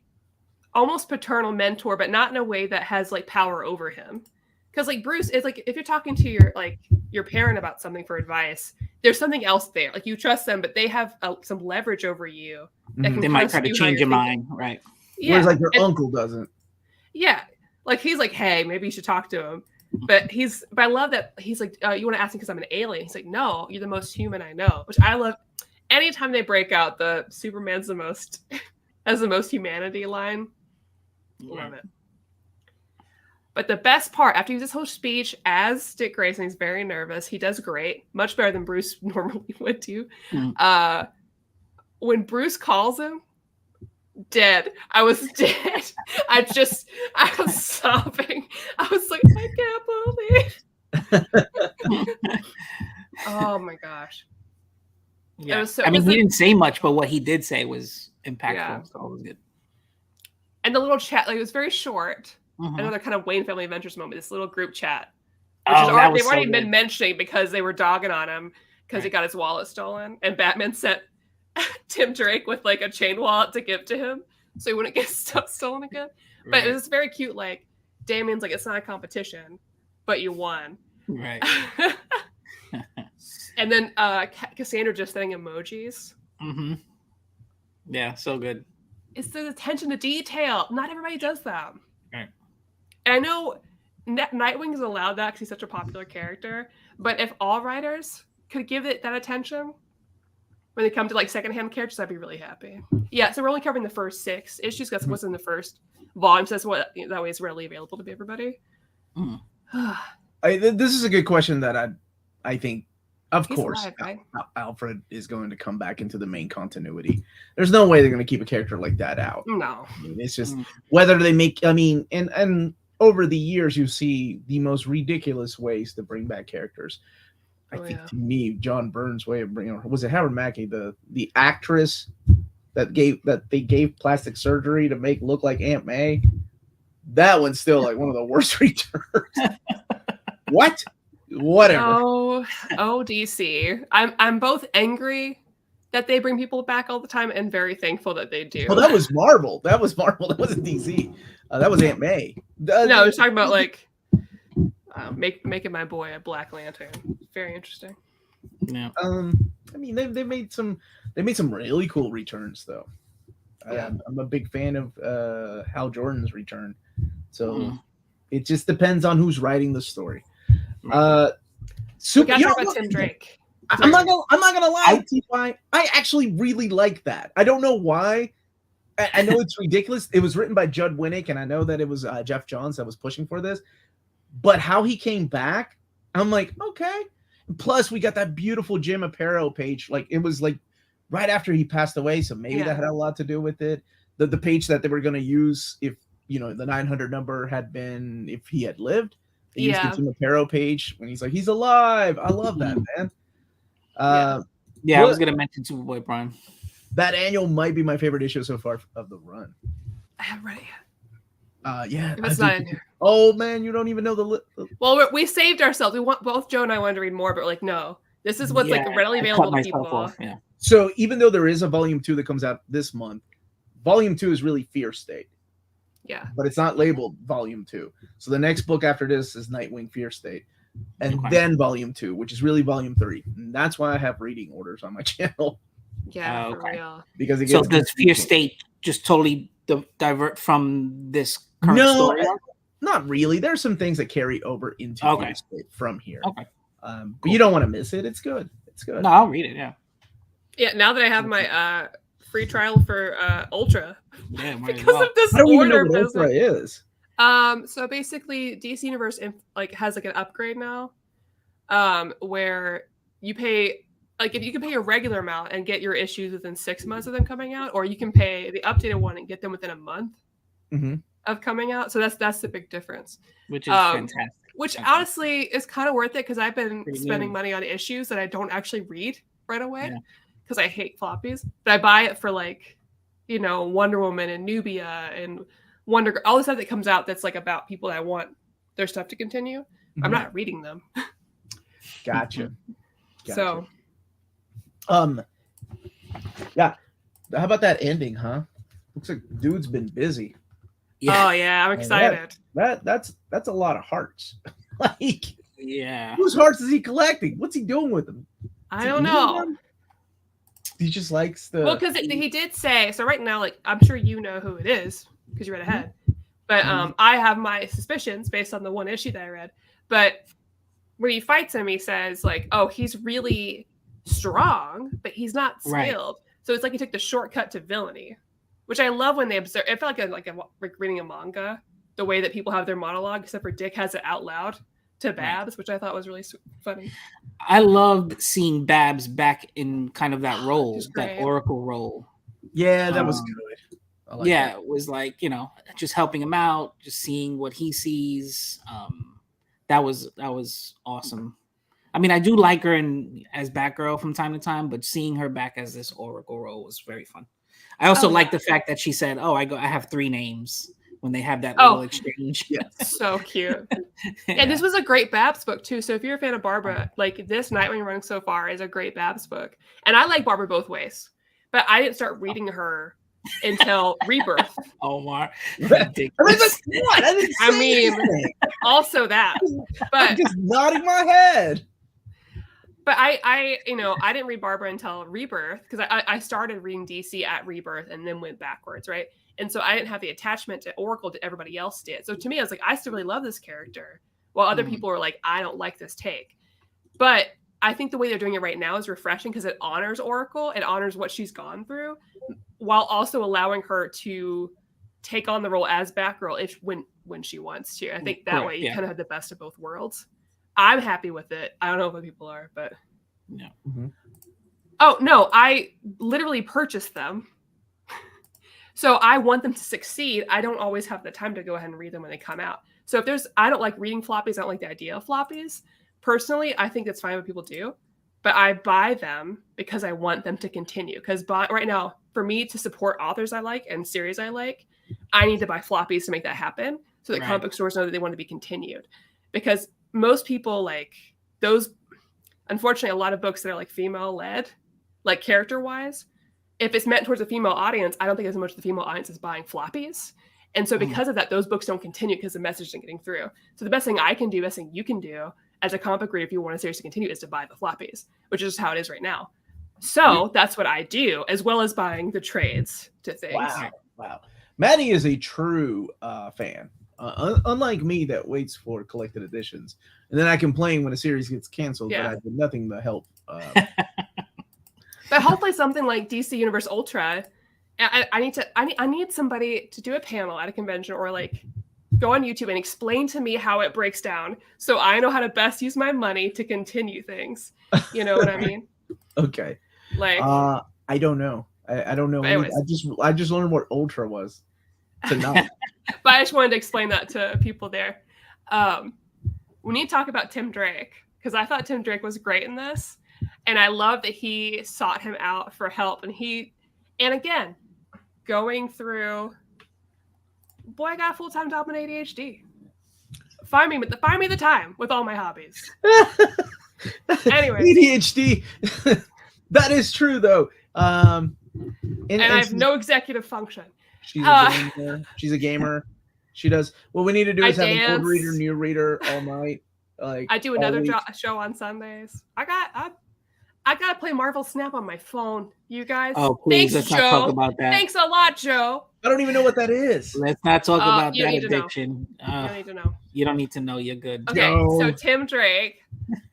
almost paternal mentor, but not in a way that has like power over him. Because like Bruce is like, if you're talking to your parent about something for advice, there's something else there. Like you trust them, but they have some leverage over you. That can They might try to change your mind, right? Yeah. Whereas like your uncle doesn't. Yeah, like he's like, hey, maybe you should talk to him. But I love that he's like, you want to ask me because I'm an alien? He's like, no, you're the most human I know, which I love. Anytime they break out the Superman's the most has the most humanity line. Love it. But the best part, after he does his whole speech as Dick Grayson, he's very nervous. He does great, much better than Bruce normally would do. When Bruce calls him, dead. I was dead. I was sobbing. I was like, I can't believe. Oh my gosh. Yeah. He didn't say much, but what he did say was impactful. Yeah. So it was good. And the little chat, like it was very short. Another kind of Wayne Family Adventures moment, this little group chat. Which they've already been mentioning because they were dogging on him because he got his wallet stolen. And Batman sent Tim Drake with like a chain wallet to give to him so he wouldn't get stuff stolen again. But it was very cute, like Damien's like, it's not a competition, but you won. Right. And then Cassandra just sending emojis. Yeah, so good. It's the attention to detail. Not everybody does that. Right. And I know Nightwing is allowed that because he's such a popular character. But if all writers could give it that attention when they come to like secondhand characters, I'd be really happy. Yeah, so we're only covering the first 6 issues because what's in the first volume. So that's what that way it's readily available to everybody. This is a good question that I think, of He's course, alive, right? Alfred is going to come back into the main continuity. There's no way they're going to keep a character like that out. No. I mean, it's just whether they make, and over the years, you see the most ridiculous ways to bring back characters. I think to me, John Byrne's way of bringing, was it Howard Mackey, the actress that they gave plastic surgery to make look like Aunt May? That one's still like one of the worst returns. What? Whatever. Oh, DC. I'm both angry that they bring people back all the time and very thankful that they do. Well, that was Marvel. That wasn't DC. That was Aunt May. No, I was talking about like making my boy a Black Lantern. Very interesting. Yeah. They made some really cool returns though. Yeah. I'm a big fan of Hal Jordan's return. So it just depends on who's writing the story. We got to talk about Tim Drake. I'm not gonna lie, T.Y. I actually really like that. I don't know why. I know it's ridiculous. It was written by Judd Winnick, and I know that it was Jeff Johns that was pushing for this. But how he came back, I'm like, okay. Plus, we got that beautiful Jim Aparo page. Like it was like right after he passed away, so maybe that had a lot to do with it. The page that they were going to use if the 900 number had been if he had lived. They used the Jim Aparo page when he's like, he's alive. I love that, man. I was going to mention Superboy Prime. That annual might be my favorite issue so far of the run. I haven't read it yet. Yeah. If it's not in here. Oh, man, you don't even know the Well, we saved ourselves. Both Joe and I wanted to read more, but like, no. This is what's like readily available to people. So even though there is a volume 2 that comes out this month, volume 2 is really Fear State. Yeah. But it's not labeled volume 2. So the next book after this is Nightwing Fear State. And then volume 2, which is really volume 3. And that's why I have reading orders on my channel. Yeah, for real. Because so does Fear State just totally divert from this current story? Not really. There's some things that carry over into Fear State from here. Okay. But you don't want to miss it. It's good. It's good. No, I'll read it. Yeah. Yeah. Now that I have my free trial for Ultra, because of this I don't even know order what Ultra is. So basically, DC Universe has like an upgrade now, where you pay if you can pay a regular amount and get your issues within 6 months of them coming out, or you can pay the updated one and get them within a month of coming out. So that's the big difference. Which is fantastic. Which honestly is kind of worth it because I've been spending money on issues that I don't actually read right away because I hate floppies. But I buy it for Wonder Woman and Nubia and all the stuff that comes out that's like about people that I want their stuff to continue. I'm not reading them. Gotcha. So how about that ending, huh? Looks like dude's been busy. Oh yeah, I'm excited. That's a lot of hearts. Like, Yeah. whose hearts is he collecting? What's he doing with them? I don't know. He just likes the. Well, because he did say so. Right now, like I'm sure you know who it is because you read ahead. But I have my suspicions based on the one issue that I read. But when he fights him, he says like, "Oh, he's really strong, but he's not skilled." Right. So it's like he took the shortcut to villainy, which I love when they observe. It felt like reading a manga, the way that people have their monologue, except for Dick has it out loud to Babs, which I thought was really funny. I loved seeing Babs back in kind of that role, that Oracle role. Yeah, that was good. That. It was like, just helping him out, just seeing what he sees. That was awesome. I mean, I do like her as Batgirl from time to time, but seeing her back as this Oracle role was very fun. I also like the fact that she said, "Oh, I have 3 names." When they have that little exchange. Yeah. So cute. And this was a great Babs book too. So if you're a fan of Barbara, like this Nightwing run so far is a great Babs book. And I like Barbara both ways. But I didn't start reading her until Rebirth. Omar. I mean, also that. But I'm just nodding my head. But I didn't read Barbara until Rebirth because I started reading DC at Rebirth and then went backwards, right? And so I didn't have the attachment to Oracle that everybody else did. So to me, I was like, I still really love this character, while other people are like, I don't like this take. But I think the way they're doing it right now is refreshing because it honors Oracle, it honors what she's gone through, while also allowing her to take on the role as Batgirl when she wants to. I think that way you kind of have the best of both worlds. I'm happy with it. I don't know if other people are, but no. Mm-hmm. Oh no, I literally purchased them. So I want them to succeed. I don't always have the time to go ahead and read them when they come out. So I don't like reading floppies. I don't like the idea of floppies. Personally, I think that's fine what people do, but I buy them because I want them to continue. Because right now, for me to support authors I like and series I like, I need to buy floppies to make that happen. So that comic book stores know that they want to be continued. Because most people like those, unfortunately, a lot of books that are like female led, like character wise, if it's meant towards a female audience, I don't think as much the female audience is buying floppies. And so because of that, those books don't continue because the message isn't getting through. So the best thing I can do, best thing you can do as a comic book reader, if you want a series to continue, is to buy the floppies, which is just how it is right now. So that's what I do, as well as buying the trades to things. Wow. Maddie is a true fan. Unlike me that waits for collected editions. And then I complain when a series gets canceled, but I did nothing to help. But hopefully something like DC Universe Ultra, I need somebody to do a panel at a convention or like go on YouTube and explain to me how it breaks down so I know how to best use my money to continue things. You know what I mean? Okay. Like I don't know. I don't know. I just learned what Ultra was tonight. But I just wanted to explain that to people there. We need to talk about Tim Drake because I thought Tim Drake was great in this. And I love that he sought him out for help. And again, going through, boy, I got a full-time job in ADHD. Find me the time with all my hobbies. Anyway. ADHD. That is true, though. And I have no executive function. She's a gamer. She's a gamer. She does. What we need to do is have an old reader, new reader all night. Like I do another show on Sundays. I got to play Marvel Snap on my phone, you guys. Oh, please, let's not talk about that. Thanks a lot, Joe. I don't even know what that is. Let's not talk about that addiction. You don't need to know. You don't need to know. You're good. Okay, so Tim Drake.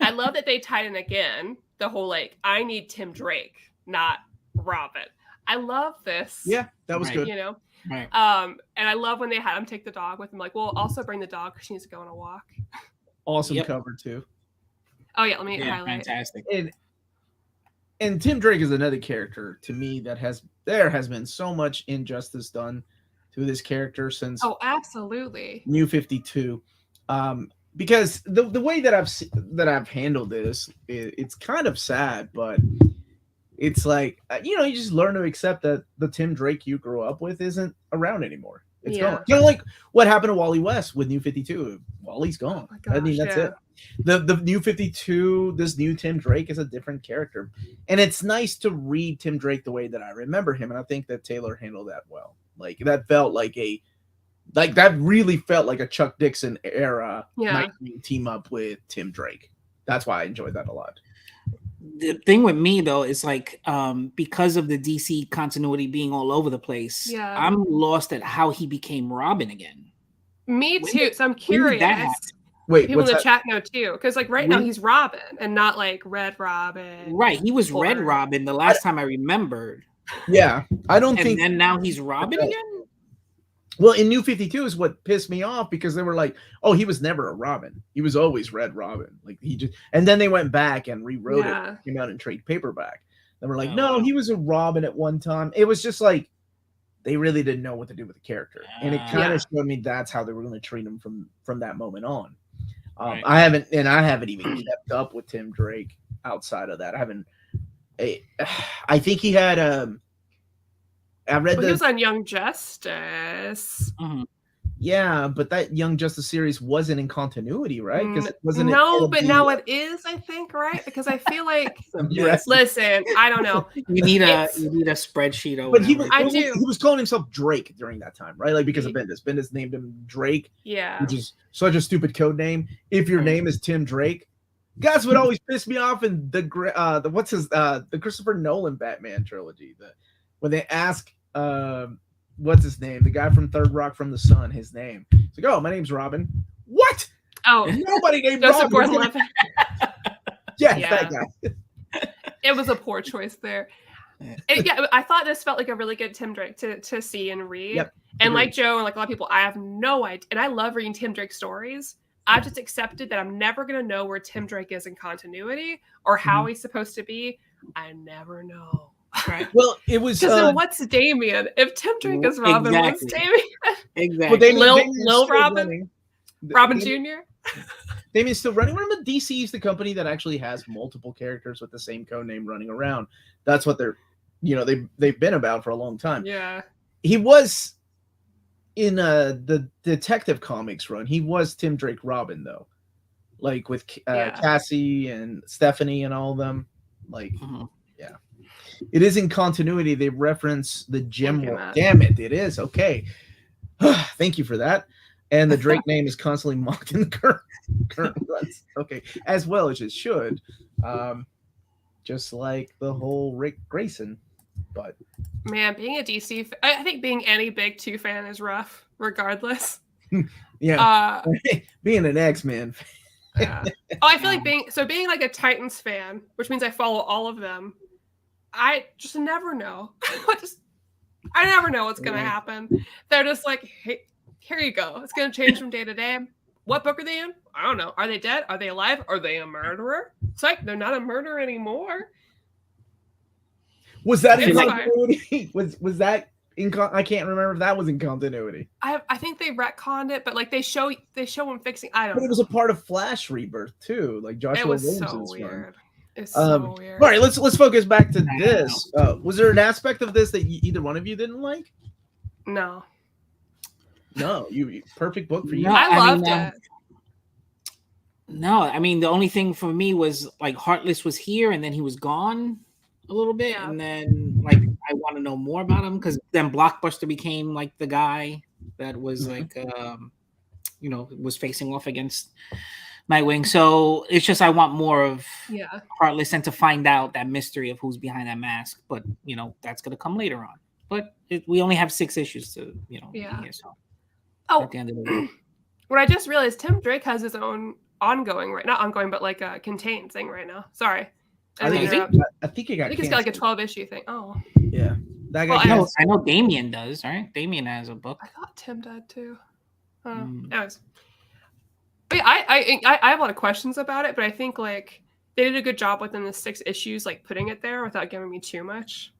I love that they tied in again the whole like, I need Tim Drake, not Robin. I love this. Yeah, that was good. You know? Right. And I love when they had him take the dog with him. Like, well, also bring the dog because she needs to go on a walk. Awesome cover, too. Oh, yeah, let me highlight. Fantastic. And Tim Drake is another character to me that there has been so much injustice done to this character since absolutely New 52. Because the way that I've handled this, it's kind of sad, but it's like you just learn to accept that the Tim Drake you grew up with isn't around anymore. It's gone. Kind of like what happened to Wally West with New 52. Wally's gone. Oh gosh, I mean, that's it. The New 52, this new Tim Drake is a different character. And it's nice to read Tim Drake the way that I remember him. And I think that Taylor handled that well. Like that felt like that really felt like a Chuck Dixon era Nightwing team up with Tim Drake. That's why I enjoyed that a lot. The thing with me though is like because of the DC continuity being all over the place, I'm lost at how he became Robin again. Me too. So I'm curious. Wait, people in the chat know too, because like now he's Robin and not like Red Robin. Right, he was Red Robin the last time I remembered. Yeah, I don't think. And now he's Robin again. Well, in New 52 is what pissed me off because they were like, "Oh, he was never a Robin. He was always Red Robin." Like he just, and then they went back and rewrote it, came out in trade paperback. They were like, "No, he was a Robin at one time." It was just like they really didn't know what to do with the character, and it kind of showed me that's how they were going to treat him from that moment on. Right. I haven't even kept up with Tim Drake outside of that. I think he had I read he was on Young Justice. Mm-hmm. Yeah, but that Young Justice series wasn't in continuity, right? Because it wasn't. No, but now it is, I think, right? Because I feel like listen, I don't know. You need a spreadsheet over. But he was calling himself Drake during that time, right? Like because of Bendis. Bendis named him Drake. Yeah. Which is such a stupid code name. If your name is Tim Drake, guys would always piss me off in the Christopher Nolan Batman trilogy. When they ask what's his name? The guy from Third Rock from the Sun, his name. He's like, "Oh, my name's Robin." What? Oh, nobody named Joseph Robin. That guy. It was a poor choice there. I thought this felt like a really good Tim Drake to see and read. Yep, and like Joe and like a lot of people, I have no idea. And I love reading Tim Drake stories. I've just accepted that I'm never going to know where Tim Drake is in continuity or how he's supposed to be. I never know. Right. Well, it was because then what's Damian? If Tim Drake is Robin, what's Damian? Exactly. Well, Lil Robin, Robin Jr. Damian's still running. Remember, DC is the company that actually has multiple characters with the same code name running around. That's what they've been about for a long time. Yeah, he was in the Detective Comics run. He was Tim Drake Robin though, like with Cassie and Stephanie and all of them. Like, yeah. It is in continuity. They reference the gem war. Damn it, it is. Okay. Thank you for that. And the Drake name is constantly mocked in the current runs. Okay. As well as it should. Just like the whole Rick Grayson. But man, being a DC I think being any Big 2 fan is rough, regardless. Yeah. Being an X-Men fan. I feel like being like a Titans fan, which means I follow all of them. I just never know. I never know what's going to happen. They're just like, hey, here you go. It's going to change from day to day. What book are they in? I don't know. Are they dead? Are they alive? Are they a murderer? It's like, they're not a murderer anymore. Was that in continuity? Was that in? I can't remember if that was in continuity. I think they retconned it, but like they show him fixing. I don't know. But it was a part of Flash Rebirth too, like Joshua Williamson's so weird. run. It's so weird. All right, let's focus back to this. Was there an aspect of this that either one of you didn't like? No. No, perfect book for you. No, I loved it. No, I mean the only thing for me was like Heartless was here and then he was gone a little bit, and then like I want to know more about him because then Blockbuster became like the guy that was like was facing off against Nightwing. So it's just I want more of Heartless and to find out that mystery of who's behind that mask. But that's gonna come later on. But we only have 6 issues to here, so at the end of the day. What I just realized, Tim Drake has his own ongoing not ongoing, but like a contained thing right now. Sorry. I think he got. I think he's got like a 12-issue thing. Oh. Yeah. That guy. I know Damian does, right? Damian has a book. I thought Tim did too. Anyways. But I have a lot of questions about it, but I think like they did a good job within the 6 issues, like putting it there without giving me too much.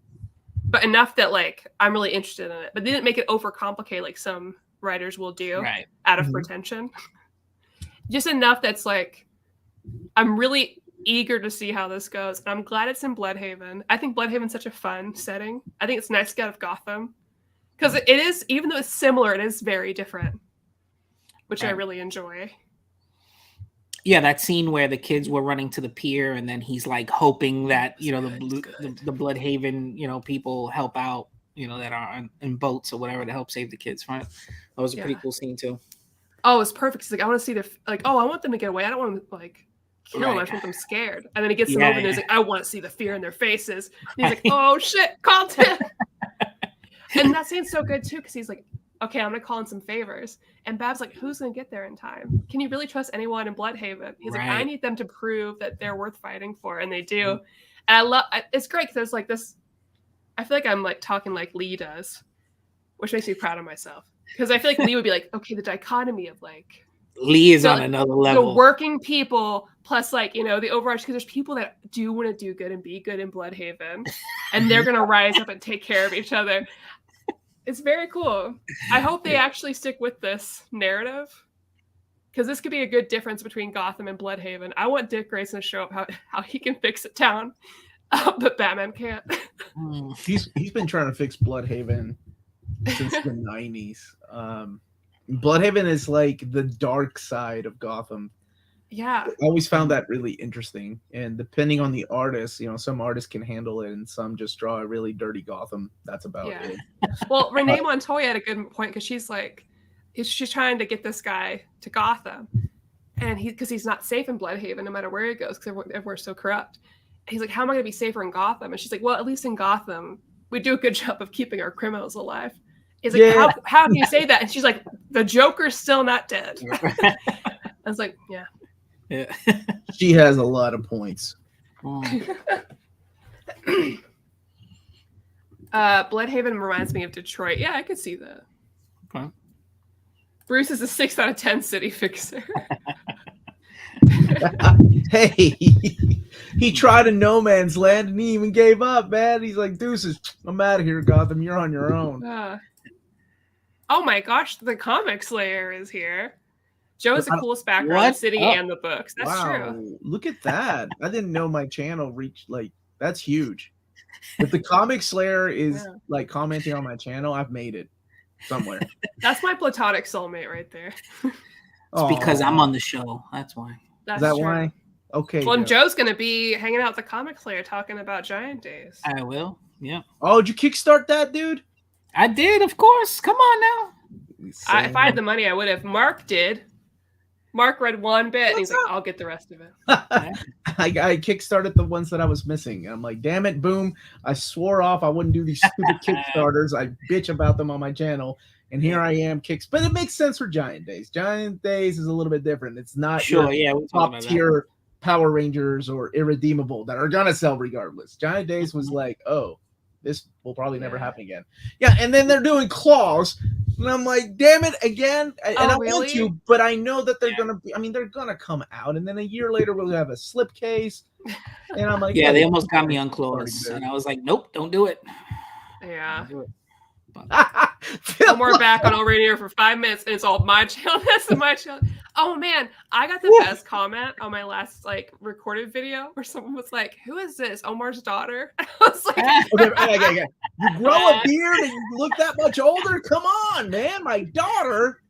But enough that like I'm really interested in it. But they didn't make it overcomplicated like some writers will do out of retention. Just enough that's like I'm really eager to see how this goes. And I'm glad it's in Bloodhaven. I think Bloodhaven's such a fun setting. I think it's nice to get out of Gotham. Because it is, even though it's similar, it is very different. Which I really enjoy. Yeah, that scene where the kids were running to the pier and then he's like hoping that, the Bloodhaven, people help out. that are in boats or whatever to help save the kids from it. That was a pretty cool scene too. Oh, it's perfect. He's like, I want to see I want them to get away. I don't want to kill them. I just want them scared. And then he gets them over and he's like, I want to see the fear in their faces. And he's like, oh shit, called him. And that scene's so good too, because he's like, okay, I'm gonna call in some favors. And Bab's like, who's gonna get there in time? Can you really trust anyone in Bloodhaven? He's like, I need them to prove that they're worth fighting for, and they do. And it's great because there's like this. I feel like I'm like talking like Lee does, which makes me proud of myself. Because I feel like Lee would be like, okay, the dichotomy of like Lee is on another level. The working people plus like, the Overwatch, because there's people that do want to do good and be good in Bloodhaven, and they're gonna rise up and take care of each other. It's very cool. I hope they actually stick with this narrative, because this could be a good difference between Gotham and Bloodhaven. I want Dick Grayson to show up how he can fix a town, but Batman can't. He's been trying to fix Bloodhaven since the 90s. Bloodhaven is like the dark side of Gotham. Yeah. I always found that really interesting. And depending on the artist, some artists can handle it and some just draw a really dirty Gotham. That's about it. Well, Renee Montoya had a good point, because she's like, she's trying to get this guy to Gotham. And because he's not safe in Bloodhaven, no matter where he goes, because everywhere's so corrupt. And he's like, how am I going to be safer in Gotham? And she's like, well, at least in Gotham, we do a good job of keeping our criminals alive. He's like, how can you say that? And she's like, the Joker's still not dead. I was like, yeah. She has a lot of points. Bloodhaven reminds me of Detroit. Yeah, I could see that. Okay. Bruce is a 6 out of 10 city fixer. Hey, he tried a no man's land and he even gave up, man. He's like, deuces, I'm out of here, Gotham. You're on your own. Oh my gosh, the comic slayer is here. Joe's the coolest background in the city and the books. That's true. Look at that. I didn't know my channel reached, that's huge. If the comic slayer is commenting on my channel, I've made it somewhere. That's my platonic soulmate right there. It's because I'm on the show. That's why. Is that why? Okay. Well, and Joe's going to be hanging out with the comic slayer talking about Giant Days. I will. Yeah. Oh, did you kickstart that, dude? I did, of course. Come on now. If I had the money, I would have. Mark did. Mark read one bit, and he's like, I'll get the rest of it. I kickstarted the ones that I was missing. And I'm like, damn it, boom. I swore off I wouldn't do these stupid Kickstarters. I bitch about them on my channel. And here I am, but it makes sense for Giant Days. Giant Days is a little bit different. It's not top tier Power Rangers or Irredeemable that are gonna sell regardless. Giant Days was like, oh, this will probably never happen again. Yeah, and then they're doing Claws, and I'm like, damn it, again. And I want to, but I know that they're gonna be. I mean, they're gonna come out, and then a year later we'll have a slipcase. And I'm like, they almost got me on Claws, and I was like, nope, don't do it. Yeah. Omar back on Rainier for 5 minutes, and it's all my channel. That's my channel. Oh man, I got the best comment on my last recorded video where someone was like, "Who is this? Omar's daughter?" I was like, okay. You grow a beard and you look that much older? Come on, man, my daughter.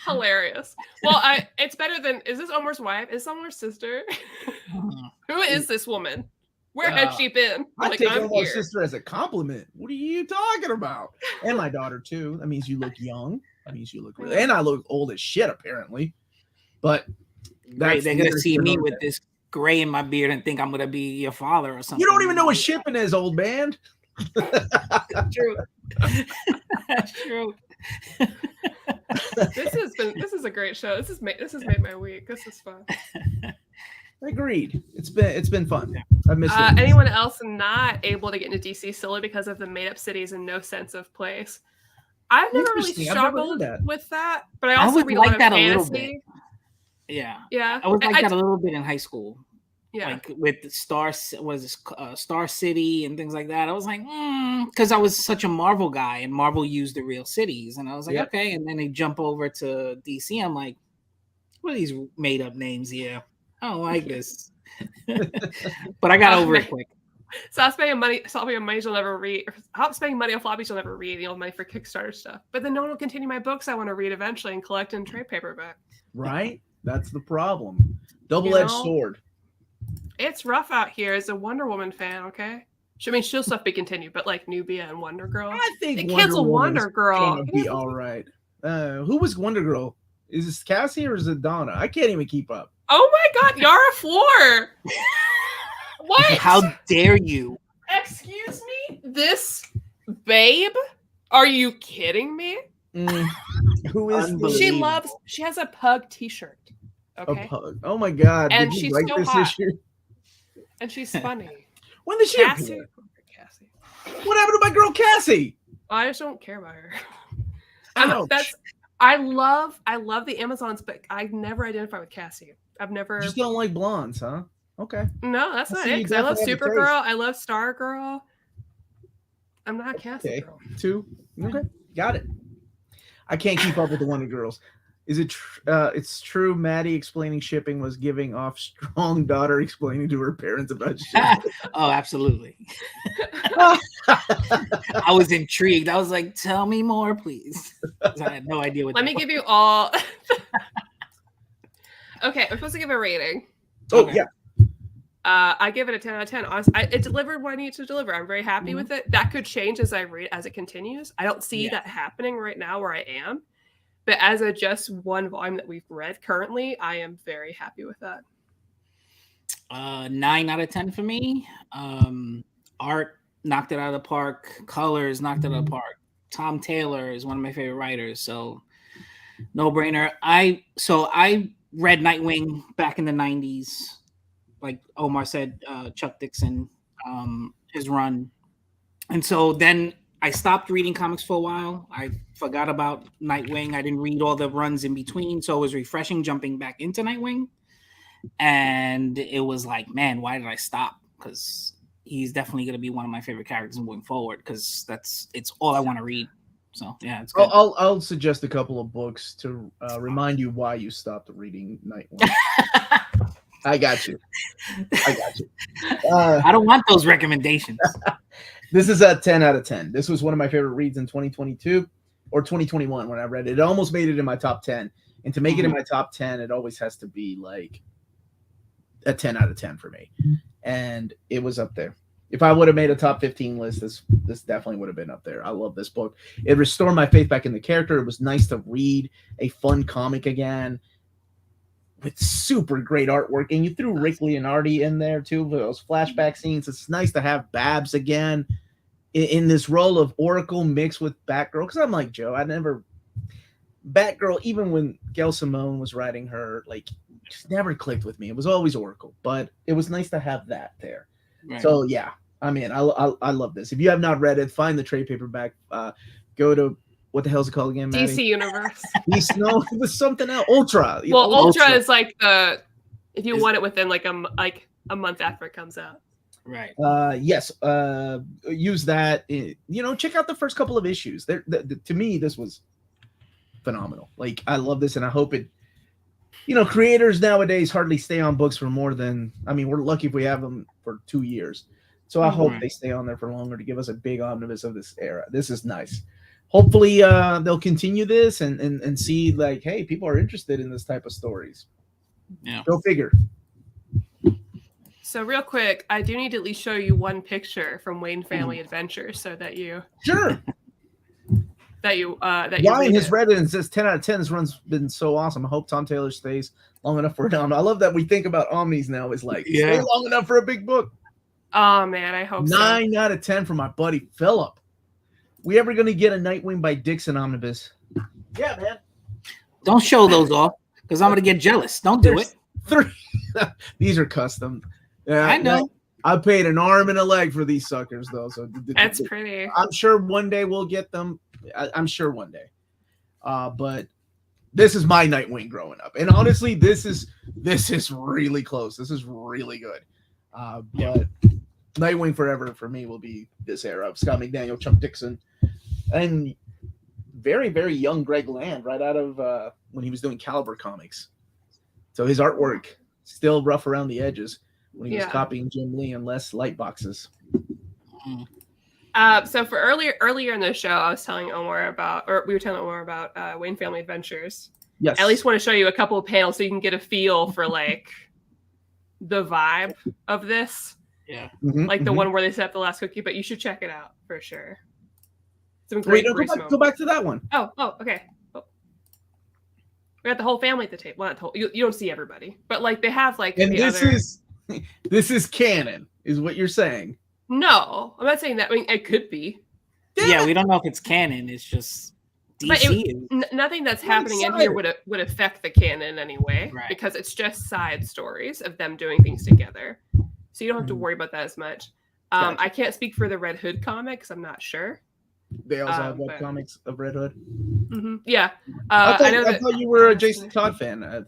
Hilarious. Well, it's better than. Is this Omar's wife? Is this Omar's sister? Who is this woman? Where has she been? I take Omar's sister as a compliment. What are you talking about? And my daughter too. That means you look young. That means you look really, and I look old as shit apparently. But they're gonna see me with this gray in my beard and think I'm gonna be your father or something. You don't even know what shipping is, old man. True. That's true. This is a great show. This has made my week. This is fun. Agreed. It's been fun. I missed it. Anyone else not able to get into DC solely because of the made-up cities and no sense of place? I've never really struggled with that, but I also read a lot of fantasy. Yeah. I was like that a little bit in high school. Yeah, like with the Star City and things like that. I was like, because I was such a Marvel guy, and Marvel used the real cities, and I was like, okay. And then they jump over to DC. I'm like, what are these made-up names here? I don't like this. But I got over it quick. Stop spending money you'll never read. Stop spending money on floppies you'll never read. Money for Kickstarter stuff. But then no one will continue my books I want to read eventually and collect in trade paperback. Right? That's the problem. Double-edged sword. It's rough out here as a Wonder Woman fan, okay? I mean, she'll stuff be continued, but like Nubia and Wonder Girl. I think They Wonder canceled Woman's Wonder Girl. gonna be all right. Who was Wonder Girl? Is this Cassie or is it Donna? I can't even keep up. Oh my God, Yara Floor. What? How dare you? Excuse me? This babe? Are you kidding me? Who is She has a pug t-shirt. Okay. a pug? Oh my God. And did you she's like so this hot. issue? And she's funny. When did she Cassie. appear? What happened to my girl Cassie? I just don't care about her. Ouch. I love the Amazons, but I never identify with Cassie. I've never. You just don't like blondes, huh? Okay. No, that's I not see it. you 'Cause I love definitely have a Supergirl. I love Stargirl. I'm not a Cassie Okay. girl. 2. Okay. Got it. I can't keep up with the Wonder Girls. Is it? It's true. Maddie explaining shipping was giving off strong daughter explaining to her parents about shipping. Oh, absolutely. I was intrigued. I was like, "Tell me more, please." I had no idea what. Let me give you all. Okay, I'm supposed to give a rating. Oh Okay. yeah. I give it a 10 out of 10. Honestly, it delivered what I needed to deliver. I'm very happy with it. That could change as I read, as it continues. I don't see that happening right now where I am. But as a just one volume that we've read currently, I am very happy with that. 9 out of 10 for me. Art knocked it out of the park. Colors knocked it out of the park. Tom Taylor is one of my favorite writers, so no brainer. I read Nightwing back in the 90s. Like Omar said, Chuck Dixon, his run. And so then I stopped reading comics for a while. I forgot about Nightwing. I didn't read all the runs in between. So it was refreshing jumping back into Nightwing. And it was like, man, why did I stop? Because he's definitely going to be one of my favorite characters moving forward because it's all I want to read. So, yeah, it's good. I'll suggest a couple of books to remind you why you stopped reading Nightwing. I got you. I don't want those recommendations. This is a 10 out of 10. This was one of my favorite reads in 2022 or 2021 when I read it. It almost made it in my top 10. And to make it in my top 10, it always has to be like a 10 out of 10 for me. And it was up there. If I would have made a top 15 list, this definitely would have been up there. I love this book. It restored my faith back in the character. It was nice to read a fun comic again with super great artwork. And you threw Rick Leonardi in there too with those flashback scenes. It's nice to have Babs again in this role of Oracle mixed with Batgirl. Because I'm like, Joe, Batgirl, even when Gail Simone was writing her, like, just never clicked with me. It was always Oracle. But it was nice to have that there. Right. So, yeah. I mean, I love this. If you have not read it, find the trade paperback. Go to, what the hell is it called again, Maddie? DC Universe. No, it was something else. Ultra. Well, Ultra is like if you want it within like a month after it comes out. Right. Yes. Use that. Check out the first couple of issues. To me, this was phenomenal. Like, I love this, and I hope it. Creators nowadays hardly stay on books for more than. I mean, we're lucky if we have them for 2 years. So I hope they stay on there for longer to give us a big omnibus of this era. This is nice. Hopefully, they'll continue this and see, like, hey, people are interested in this type of stories. Yeah. Go figure. So real quick, I do need to at least show you one picture from Wayne Family Adventures so that you sure that you Ryan has read it and says 10 out of 10. This run's been so awesome. I hope Tom Taylor stays long enough for Redondo. I love that we think about Omnis now is like stay long enough for a big book. Oh man, I hope 9 out of 10 from my buddy Philip. We ever gonna get a Nightwing by Dixon omnibus? Yeah, man. Don't show those off because I'm gonna get jealous. Don't do it. 3. These are custom. Yeah, I know. I paid an arm and a leg for these suckers, though. So that's pretty. I'm sure one day we'll get them. I'm sure one day. But this is my Nightwing growing up, and honestly, this is really close. This is really good. But Nightwing forever for me will be this era of Scott McDaniel, Chuck Dixon, and very, very young Greg Land, right out of when he was doing Caliber comics. So his artwork still rough around the edges when he was copying Jim Lee and less light boxes. So for earlier in the show, I was telling Omar we were telling Omar about Wayne Family Adventures. Yes. I at least want to show you a couple of panels so you can get a feel for like the vibe of this. Yeah. like the one where they set up the last cookie. But you should check it out for sure. Some Wait, great no, Grease go moments. back to that one. Oh, okay. Oh. We got the whole family at the table. Well, not the whole, you don't see everybody, but like they have like And the this other. this is canon, is what you're saying. No, I'm not saying that. I mean, it could be. Yeah, we don't know if it's canon. It's just But DC. nothing that's I'm happening in excited. here would affect the canon in any way, Right. because it's just side stories of them doing things together. So you don't have to worry about that as much. Gotcha. I can't speak for the Red Hood comics. I'm not sure. They also have but- comics of Red Hood. Yeah. I know thought you were a Jason Todd fan.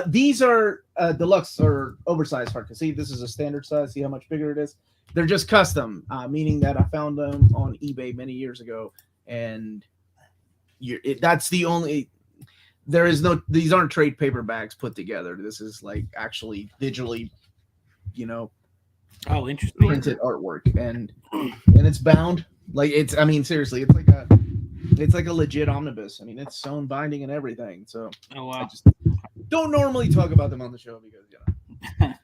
These are deluxe or oversized hardcover. See, this is a standard size. See how much bigger it is? They're just custom, meaning that I found them on eBay many years ago, and that's the only. There is no. These aren't trade paperbacks put together. This is like actually digitally, Oh, interesting. printed artwork, and it's bound. Like it's. I mean, seriously, it's like a legit omnibus. I mean, it's sewn binding and everything. So Oh, I wow. just don't normally talk about them on the show because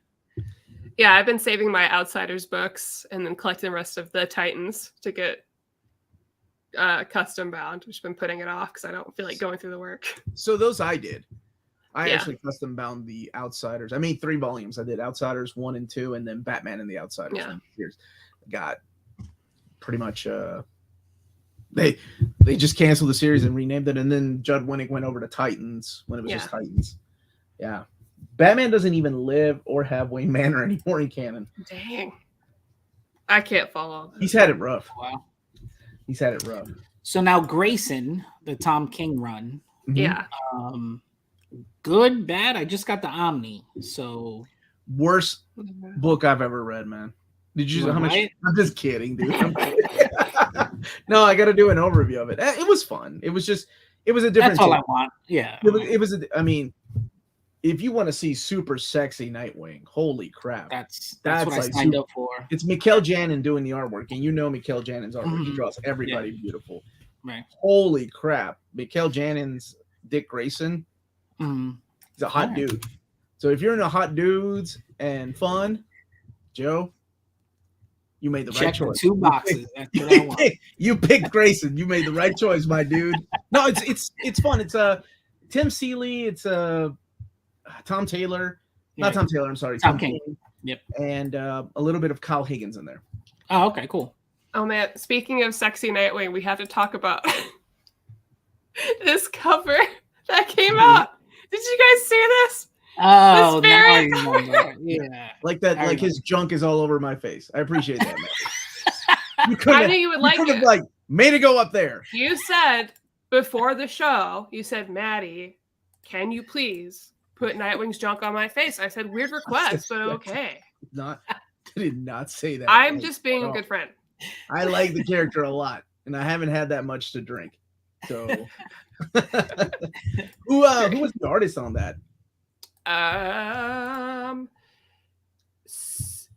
Yeah, I've been saving my Outsiders books and then collecting the rest of the Titans to get custom bound. I've just been putting it off because I don't feel like going through the work. So those I did. I Yeah. actually custom bound the Outsiders. I made 3 volumes. I did Outsiders 1 and 2, and then Batman and the Outsiders. Yeah. Years. Got pretty much. They just canceled the series and renamed it, and then Judd Winnick went over to Titans when it was just Titans. Yeah. Batman doesn't even live or have Wayne Manor anymore in canon. Dang. I can't follow. He's had it rough. Wow. He's had it rough. So now Grayson, the Tom King run. Mhm. Yeah. Good, bad. I just got the Omni. So Worst book I've ever read, man. Did you? You How much? right? I'm just kidding, dude. No, I got to do an overview of it. It was fun. It was a different. that's all I take. want. Yeah. It was. I mean, if you want to see super sexy Nightwing, holy crap! That's That's what I like signed super- up for. It's Mikhail Janin doing the artwork, and you know Mikhail Janin's artwork. He Mhm. draws everybody beautiful. Right. Holy crap! Mikhail Janin's Dick Grayson. Mhm. He's a hot Alright. dude. So if you're into hot dudes and fun, Joe, you made the right Check the choice. 2 boxes. That's what I want. You picked Grayson. You made the right choice, my dude. No, it's fun. It's Tim Seeley. It's Tom Taylor. Not Right. Tom Taylor. I'm sorry. Tom King. Yep. And a little bit of Kyle Higgins in there. Oh, okay, cool. Oh man, speaking of sexy Nightwing, we have to talk about this cover that came out. Did you guys see this? Oh, This now I very- remember. Yeah. Like that. I Like his remember. junk is all over my face. I appreciate that, man. You I knew you would like could have it. like made it go up there. You said before the show, you said, Maddie, can you please put Nightwing's junk on my face? I said, weird request, but okay. Not. I did not say that. I'm Like, just being at a all. good friend. I like the character a lot, and I haven't had that much to drink. So, who was the artist on that?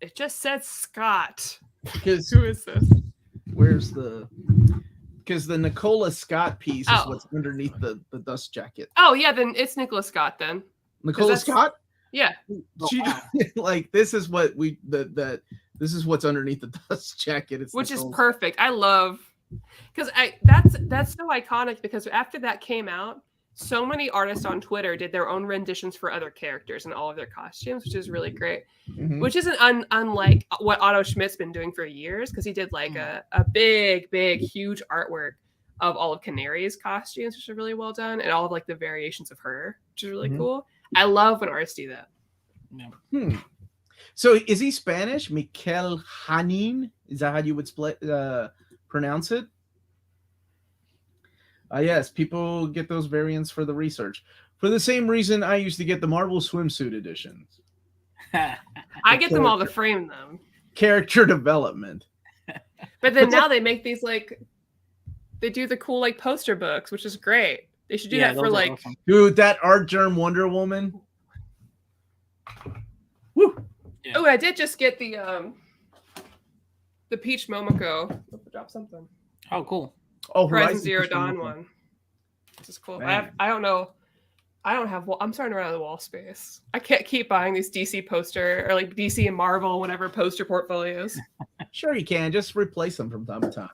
It just said Scott. Because Who is this? where's the? Because the Nicola Scott piece is Oh. what's underneath the dust jacket. Oh yeah, then it's Nicholas Scott then. Nicola that's- Scott. Yeah. Oh, She wow. like this is what we this is what's underneath the dust jacket. It's Which is Nicola- perfect. I love because that's so iconic because after that came out, so many artists on Twitter did their own renditions for other characters and all of their costumes, which is really great. Mhm. Which isn't unlike what Otto Schmidt's been doing for years because he did like a big, huge artwork of all of Canary's costumes, which are really well done, and all of like the variations of her, which is really Mhm. cool. I love when artists do that. Yeah. So is he Spanish? Mikel Hanin? Is that how you would pronounce it? Yes, people get those variants for the research. For the same reason I used to get the Marvel swimsuit editions. I get them all to frame them, Character development. but then now they make these like they do the cool like poster books, which is great. They should do that for those are like awesome. Dude, that Art Germ Wonder Woman. Woo. Yeah. Oh, I did just get the Peach Momoko. Drop something. Oh, cool. Oh, Horizon Zero Peach Dawn Momoko. one. This is cool. Man. I don't know I don't have. I'm starting to run out of wall space. I can't keep buying these DC poster or like DC and Marvel, whatever poster portfolios. Sure, you can just replace them from time to time.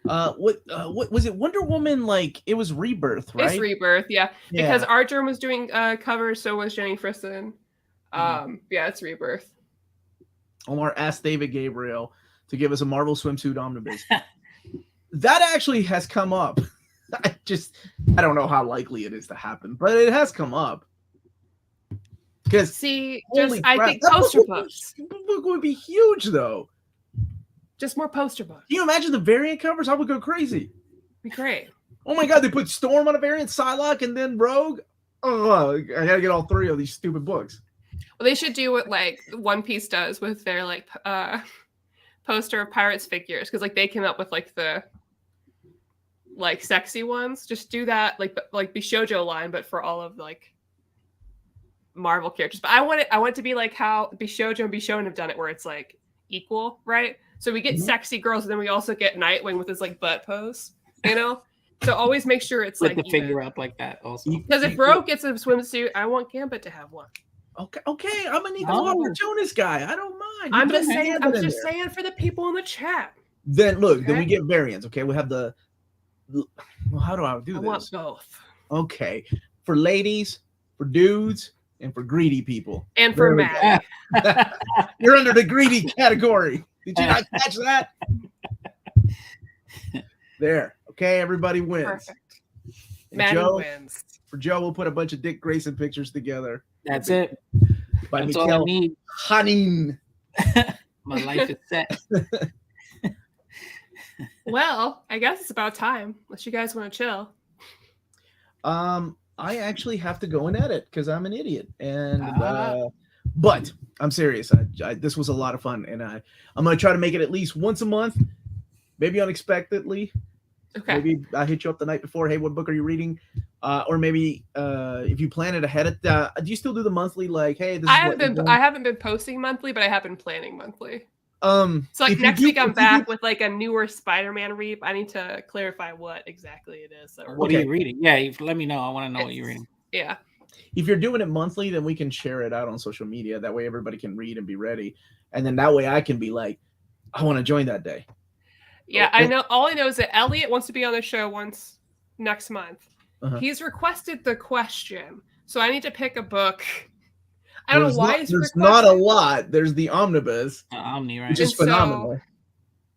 What was it? Wonder Woman? Like it was Rebirth, right? It's Rebirth, yeah. Because Archer was doing covers, so was Jenny Frison. Yeah, it's Rebirth. Omar asked David Gabriel to give us a Marvel swimsuit omnibus. That actually has come up. I don't know how likely it is to happen, but it has come up. Because I think poster books. Book would be huge, though. Just more poster books. Can you imagine the variant covers? I would go crazy. Be great. Oh my god, they put Storm on a variant, Psylocke, and then Rogue. Oh, I gotta get all 3 of these stupid books. Well, they should do what like One Piece does with their like poster of pirates figures, because like they came up with like the like sexy ones. Just do that like Bishoujo line, but for all of like Marvel characters. But I want it to be like how Bishoujo and Bishonen have done it, where it's like equal, right? So we get sexy girls, and then we also get Nightwing with his like butt pose, you know. So always make sure it's like like the figure up like that. Also, because if Rogue gets a swimsuit, I want Gambit to have one. Okay, I'm an equal Jonas guy. I don't mind. I'm just saying for the people in the chat. Then look, then we get variants. Okay, we have the. Well, how do I do this? I want both. Okay, for ladies, for dudes, and for greedy people. And for Maddie. You're under the greedy category. Did you not catch that? There. Okay, everybody wins. Perfect. Maddie wins. For Joe, we'll put a bunch of Dick Grayson pictures together. That's it. By That's Mikhail all I need. Hanin. My life is set. Well, I guess it's about time. Unless you guys want to chill. I actually have to go and edit because I'm an idiot. And but I'm serious. This was a lot of fun, and I'm gonna try to make it at least once a month, maybe unexpectedly. Okay. Maybe I hit you up the night before. Hey, what book are you reading? Or maybe if you plan it ahead of. Do you still do the monthly? Like, hey, I haven't been posting monthly, but I have been planning monthly. So like next week I'm back with like a newer Spider-Man read. I need to clarify what exactly it is. What are you reading? Yeah, let me know. I want to know what you're reading. Yeah. If you're doing it monthly, then we can share it out on social media. That way everybody can read and be ready. And then that way I can be like, I want to join that day. Yeah, I know. All I know is that Elliot wants to be on the show once next month. He's requested the question. So I need to pick a book. I don't know why there's not a lot. There's the omnibus. Omni, right? Which is phenomenal. So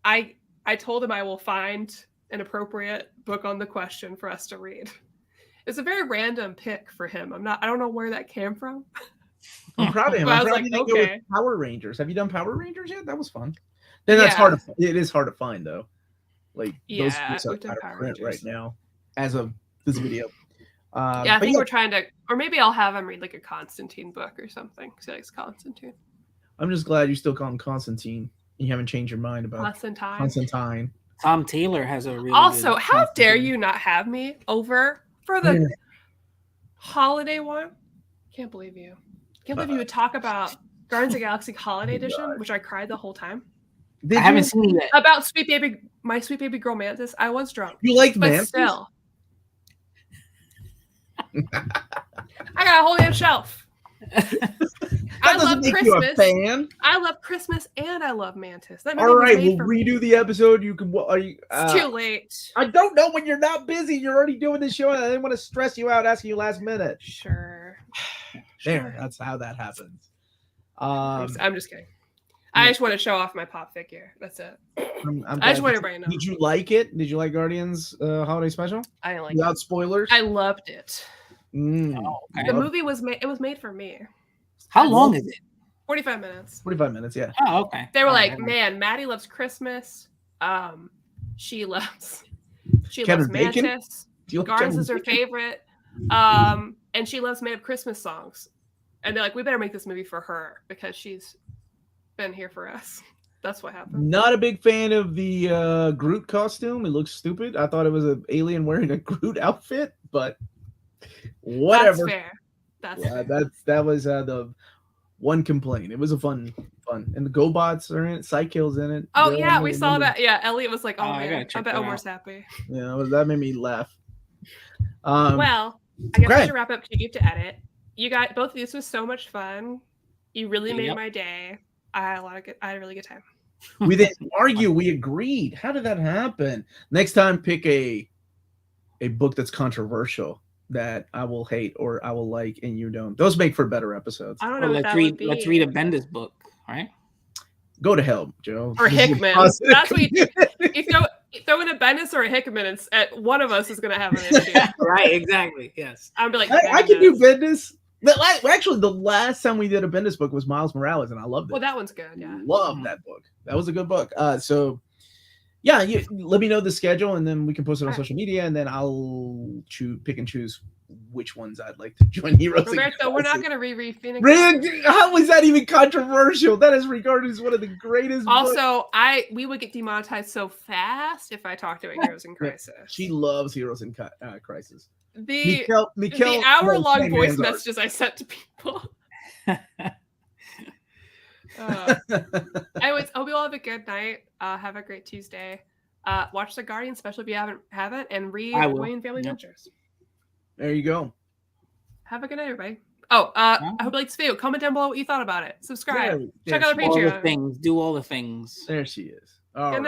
I told him I will find an appropriate book on the question for us to read. It's a very random pick for him. I don't know where that came from. I'm proud of him. I was like, okay. Power Rangers. Have you done Power Rangers yet? That was fun. Then that's hard. It is hard to find though. Like those books are out of print right now, as of this video. I think we're trying to, or maybe I'll have him read like a Constantine book or something. Because he likes Constantine. I'm just glad you still call him Constantine. You haven't changed your mind about Constantine. Tom Taylor has a really also. How dare you not have me over for the holiday one? Can't believe you. Can't believe you would talk about Guardians of the Galaxy Holiday Edition, which I cried the whole time. I haven't seen it yet. About my sweet baby girl Mantis. I was drunk. You liked but Mantis? Still. I got a whole damn shelf. I love Christmas. You a fan? I love Christmas and I love Mantis. That all right, we'll redo the episode. You can. It's too late. I don't know when you're not busy. You're already doing this show, and I didn't want to stress you out asking you last minute. Sure. There, that's how that happens. I'm just kidding. I just want to show off my pop figure. That's it. I just want everybody to know. Did you like it? Did you like Guardians Holiday Special? I didn't like without spoilers. I loved it. Okay. The movie was made. It was made for me. How long is it? 45 minutes. 45 minutes. Yeah. Oh, okay. They were like, man, Maddie loves Christmas. She loves Mantis. Guardians is her favorite. And she loves made up Christmas songs. And they're like, we better make this movie for her because she's been here for us. That's what happened. Not a big fan of the Groot costume. It looks stupid. I thought it was an alien wearing a Groot outfit, but whatever. That's fair. That was the one complaint. It was a fun, and the GoBots are in it. Psykill's in it. Oh yeah, we saw that. Yeah, Elliot was like, "Oh man, I bet Omar's happy." Yeah, that made me laugh. Well, I guess okay. we should wrap up because you get to edit. You got both of these was so much fun. You really made Yep. my day. I had a really good time. We didn't argue. We agreed. How did that happen? Next time, pick a book that's controversial that I will hate or I will like, and you don't. Those make for better episodes. I don't know Well, what that would be. let's read a Bendis book, right? Go to hell, Joe. Or This is a Hickman. positive That's what you community. throw in a Bendis or a Hickman. It's one of us is going to have an issue. Right, exactly. Yes. I'd be like, I can do Bendis. Actually, the last time we did a Bendis book was Miles Morales, and I loved it. Well, that one's good. Yeah. Love that book. That was a good book. So yeah, you let me know the schedule, and then we can post it on social media, and then I'll pick and choose which ones I'd like to join Heroes. Roberto, we're not going to reread Phoenix. How is that even controversial? That is regarded as one of the greatest. Also, we would get demonetized so fast if I talked about Heroes in Crisis. She loves Heroes in Crisis. The Mikkel hour-long voice messages I sent to people. Anyways, hope you all have a good night. Have a great Tuesday. Watch The Guardian special if you haven't, and read Wayne Family Adventures. There you go. Have a good night, everybody. Oh, I hope you liked this video. Comment down below what you thought about it. Subscribe. Check out our Patreon. Do all the things. There she is. Good night.